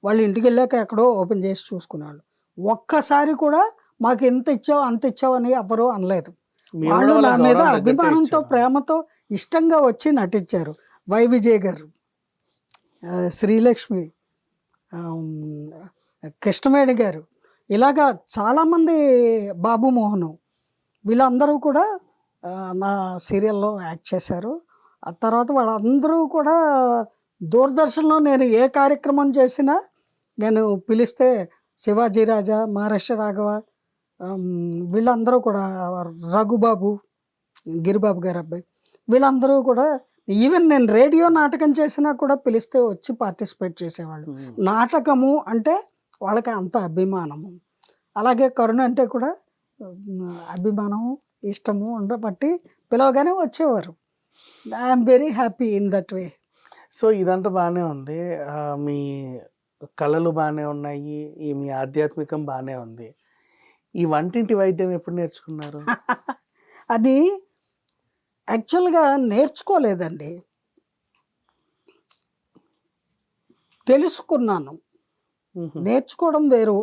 వాళ్ళు ఇంటికి వెళ్ళాక ఎక్కడో ఓపెన్ చేసి చూసుకునేవాళ్ళు. ఒక్కసారి కూడా మాకు ఎంత ఇచ్చావు అంత ఇచ్చావు అని ఎవరూ అనలేదు. వాళ్ళు నా మీద అభిమానంతో, ప్రేమతో, ఇష్టంగా వచ్చి నటించారు. వై విజయ్ గారు, శ్రీలక్ష్మి, కృష్ణవేణి గారు, ఇలాగా చాలామంది, బాబు మోహను, వీళ్ళందరూ కూడా నా సీరియల్లో యాక్ట్ చేశారు. ఆ తర్వాత వాళ్ళందరూ కూడా దూరదర్శన్లో నేను ఏ కార్యక్రమం చేసినా నేను పిలిస్తే శివాజీ రాజా, మహారాష్ట్ర రాఘవ, వీళ్ళందరూ కూడా, రఘుబాబు, గిరిబాబు గారు అబ్బాయి, వీళ్ళందరూ కూడా, ఈవెన్ నేను రేడియో నాటకం చేసినా కూడా పిలిస్తే వచ్చి పార్టిసిపేట్ చేసేవాళ్ళు. నాటకము అంటే వాళ్ళకి అంత అభిమానము. అలాగే కరుణ అంటే కూడా అభిమానము, ఇష్టము ఉండబట్టి పిలవగానే వచ్చేవారు. I'm very happy in that way. So ఇదంతా బాగానే ఉంది, మీ కళలు బాగానే ఉన్నాయి, మీ ఆధ్యాత్మికం బాగానే ఉంది. ఈ వంటింటి వైద్యం ఎప్పుడు నేర్చుకున్నారు? అది యాక్చువల్గా నేర్చుకోలేదండి, తెలుసుకున్నాను. నేర్చుకోవడం వేరు,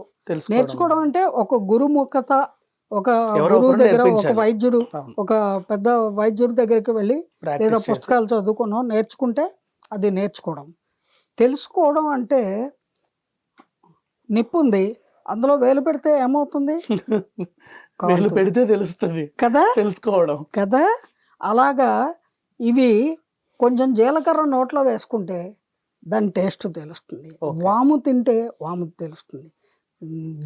నేర్చుకోవడం అంటే ఒక గురుముఖత, ఒక గురువు దగ్గర, ఒక వైద్యుడు, ఒక పెద్ద వైద్యుడి దగ్గరికి వెళ్ళి లేదా పుస్తకాలు చదువుకున్నాం నేర్చుకుంటే అది నేర్చుకోవడం. తెలుసుకోవడం అంటే నిప్పుంది, అందులో వేలు పెడితే ఏమవుతుంది, పెడితే తెలుస్తుంది కదా, తెలుసుకోవడం కదా. అలాగా ఇవి కొంచెం జీలకర్ర నోట్లో వేసుకుంటే దాని టేస్ట్ తెలుస్తుంది, వాము తింటే వాము తెలుస్తుంది,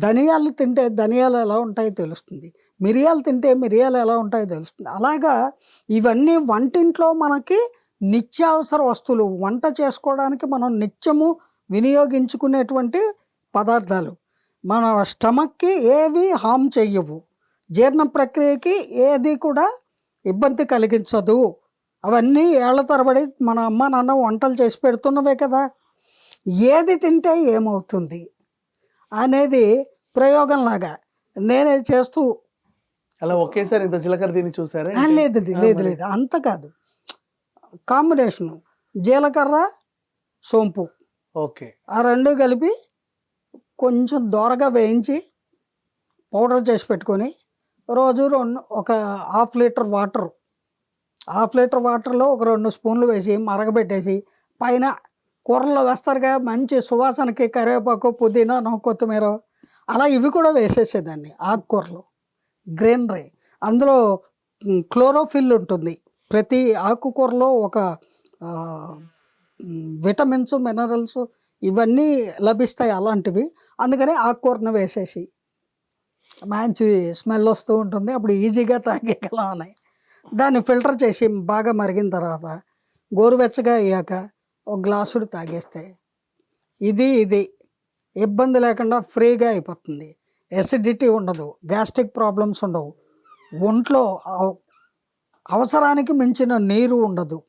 ధనియాలు తింటే ధనియాలు ఎలా ఉంటాయో తెలుస్తుంది, మిరియాలు తింటే మిరియాలు ఎలా ఉంటాయో తెలుస్తుంది. అలాగా ఇవన్నీ వంటింట్లో మనకి నిత్యావసర వస్తువులు, వంట చేసుకోవడానికి మనం నిత్యము వినియోగించుకునేటువంటి పదార్థాలు. మన స్టమక్కి ఏవి హామ్ చెయ్యవు, జీర్ణ ప్రక్రియకి ఏది కూడా ఇబ్బంది కలిగించదు. అవన్నీ ఏళ్ల తరబడి మన అమ్మ నాన్న వంటలు చేసి పెడుతున్నవే కదా. ఏది తింటే ఏమవుతుంది అనేది ప్రయోగంలాగా నేనే చేస్తూ అలా ఒకేసారి ఇంత జీలకర్ర తిని చూసారా లేదండి, లేదు లేదు, అంత కాదు. కాంబినేషను జీలకర్ర సోంపు ఓకే ఆ రెండు కలిపి కొంచెం దోరగా వేయించి పౌడర్ చేసి పెట్టుకొని రోజు ఒక హాఫ్ లీటర్ వాటర్లో ఒక 2 స్పూన్లు వేసి మరగబెట్టేసి పైన కూరల్లో వేస్తారుగా మంచి సువాసనకి కరివేపాకు, పుదీనా, కొత్తిమీర, అలా ఇవి కూడా వేసేసేదాన్ని. ఆకుకూరలు గ్రీనరీ, అందులో క్లోరోఫిల్ ఉంటుంది. ప్రతి ఆకుకూరలో ఒక విటమిన్స్, మినరల్స్ ఇవన్నీ లభిస్తాయి అలాంటివి. అందుకని ఆకుకూరను వేసేసి మంచి స్మెల్ వస్తూ ఉంటుంది. అప్పుడు ఈజీగా తాగేగలం అని దాన్ని ఫిల్టర్ చేసి బాగా మరిగిన తర్వాత గోరువెచ్చగా అయ్యాక ఒక గ్లాసుడు తాగేస్తే ఇది ఇబ్బంది లేకుండా ఫ్రీగా అయిపోతుంది. ఎసిడిటీ ఉండదు, గ్యాస్ట్రిక్ ప్రాబ్లమ్స్ ఉండవు, ఒంట్లో అవసరానికి మించిన నీరు ఉండదు,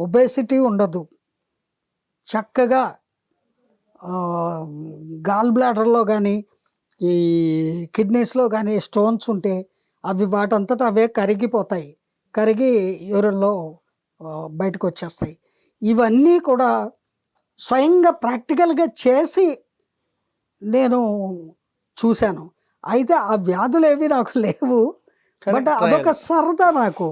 ఒబేసిటీ ఉండదు. చక్కగా గాల్ బ్లాడర్లో కానీ ఈ కిడ్నీస్లో కానీ స్టోన్స్ ఉంటే అవి వాటంతటా అవే కరిగిపోతాయి, కరిగి యూరిన్లో బయటకు వచ్చేస్తాయి. ఇవన్నీ కూడా స్వయంగా ప్రాక్టికల్గా చేసి నేను చూశాను. అయితే ఆ వ్యాధులు ఏవి నాకు లేవు, బట్ అదొక సరదా నాకు.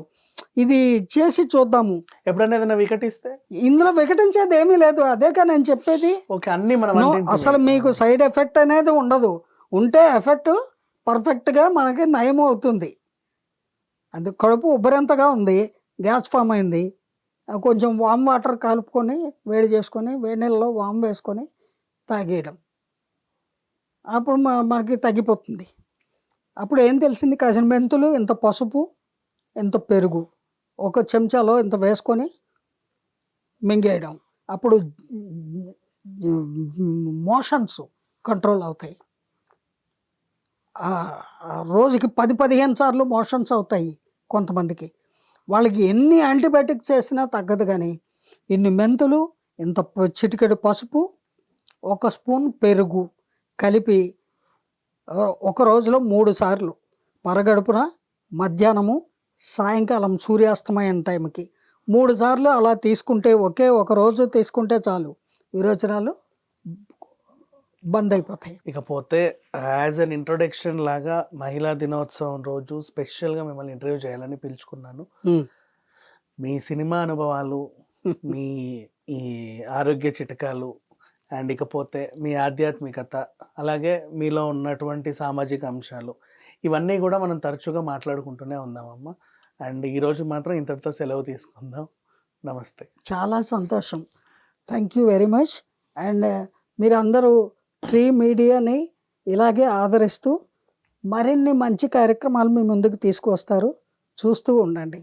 ఇది చేసి చూద్దాము. ఎప్పుడైనా ఏదైనా వికటిస్తే ఇందులో వికటించేది ఏమీ లేదు, అదేగా నేను చెప్పేది. ఓకే అన్ని మనం అసలు మీకు సైడ్ ఎఫెక్ట్ అనేది ఉండదు. ఉంటే ఎఫెక్ట్ పర్ఫెక్ట్గా మనకి నయం అవుతుంది. అది కడుపు ఉబ్బరంతగా ఉంది, గ్యాస్ ఫామ్ అయింది, కొంచెం వామ్ వాటర్ కలుపుకొని వేడి చేసుకొని వేడి నీళ్ళలో వామ్ వేసుకొని తాగేయడం, అప్పుడు మనకి తగ్గిపోతుంది. అప్పుడు ఏం తెలిసింది, కాసిన మెంతులు, ఇంత పసుపు, ఇంత పెరుగు, ఒక చెంచాలో ఇంత వేసుకొని మింగేయడం. అప్పుడు మోషన్స్ కంట్రోల్ అవుతాయి. రోజుకి 10-15 సార్లు మోషన్స్ అవుతాయి కొంతమందికి. వాళ్ళకి ఎన్ని యాంటీబయాటిక్స్ వేసినా తగ్గదు. కానీ ఇన్ని మెంతులు, ఇంత చిటికెడు పసుపు, 1 స్పూన్ పెరుగు కలిపి ఒక రోజులో 3 సార్లు, పరగడుపున, మధ్యాహ్నము, సాయంకాలం సూర్యాస్తమయం టైంకి 3 సార్లు అలా తీసుకుంటే, ఒకే ఒక రోజు తీసుకుంటే చాలు, విరోచనాలు బంద్ అయిపోతాయి. ఇకపోతే యాజ్ అన్ ఇంట్రొడక్షన్ లాగా మహిళా దినోత్సవం రోజు స్పెషల్గా మిమ్మల్ని ఇంటర్వ్యూ చేయాలని పిలుచుకున్నాను. మీ సినిమా అనుభవాలు, మీ ఈ ఆరోగ్య చిట్కాలు, అండ్ ఇకపోతే మీ ఆధ్యాత్మికత, అలాగే మీలో ఉన్నటువంటి సామాజిక అంశాలు, ఇవన్నీ కూడా మనం తరచుగా మాట్లాడుకుంటూనే ఉందామమ్మ. అండ్ ఈరోజు మాత్రం ఇంతటితో సెలవు తీసుకుందాం. నమస్తే. చాలా సంతోషం. Thank you very much. And మీరందరూ ట్రీ మీడియాని ఇలాగే ఆదరిస్తూ మరిన్ని మంచి కార్యక్రమాలు మీ ముందుకు తీసుకువస్తారు. చూస్తూ ఉండండి.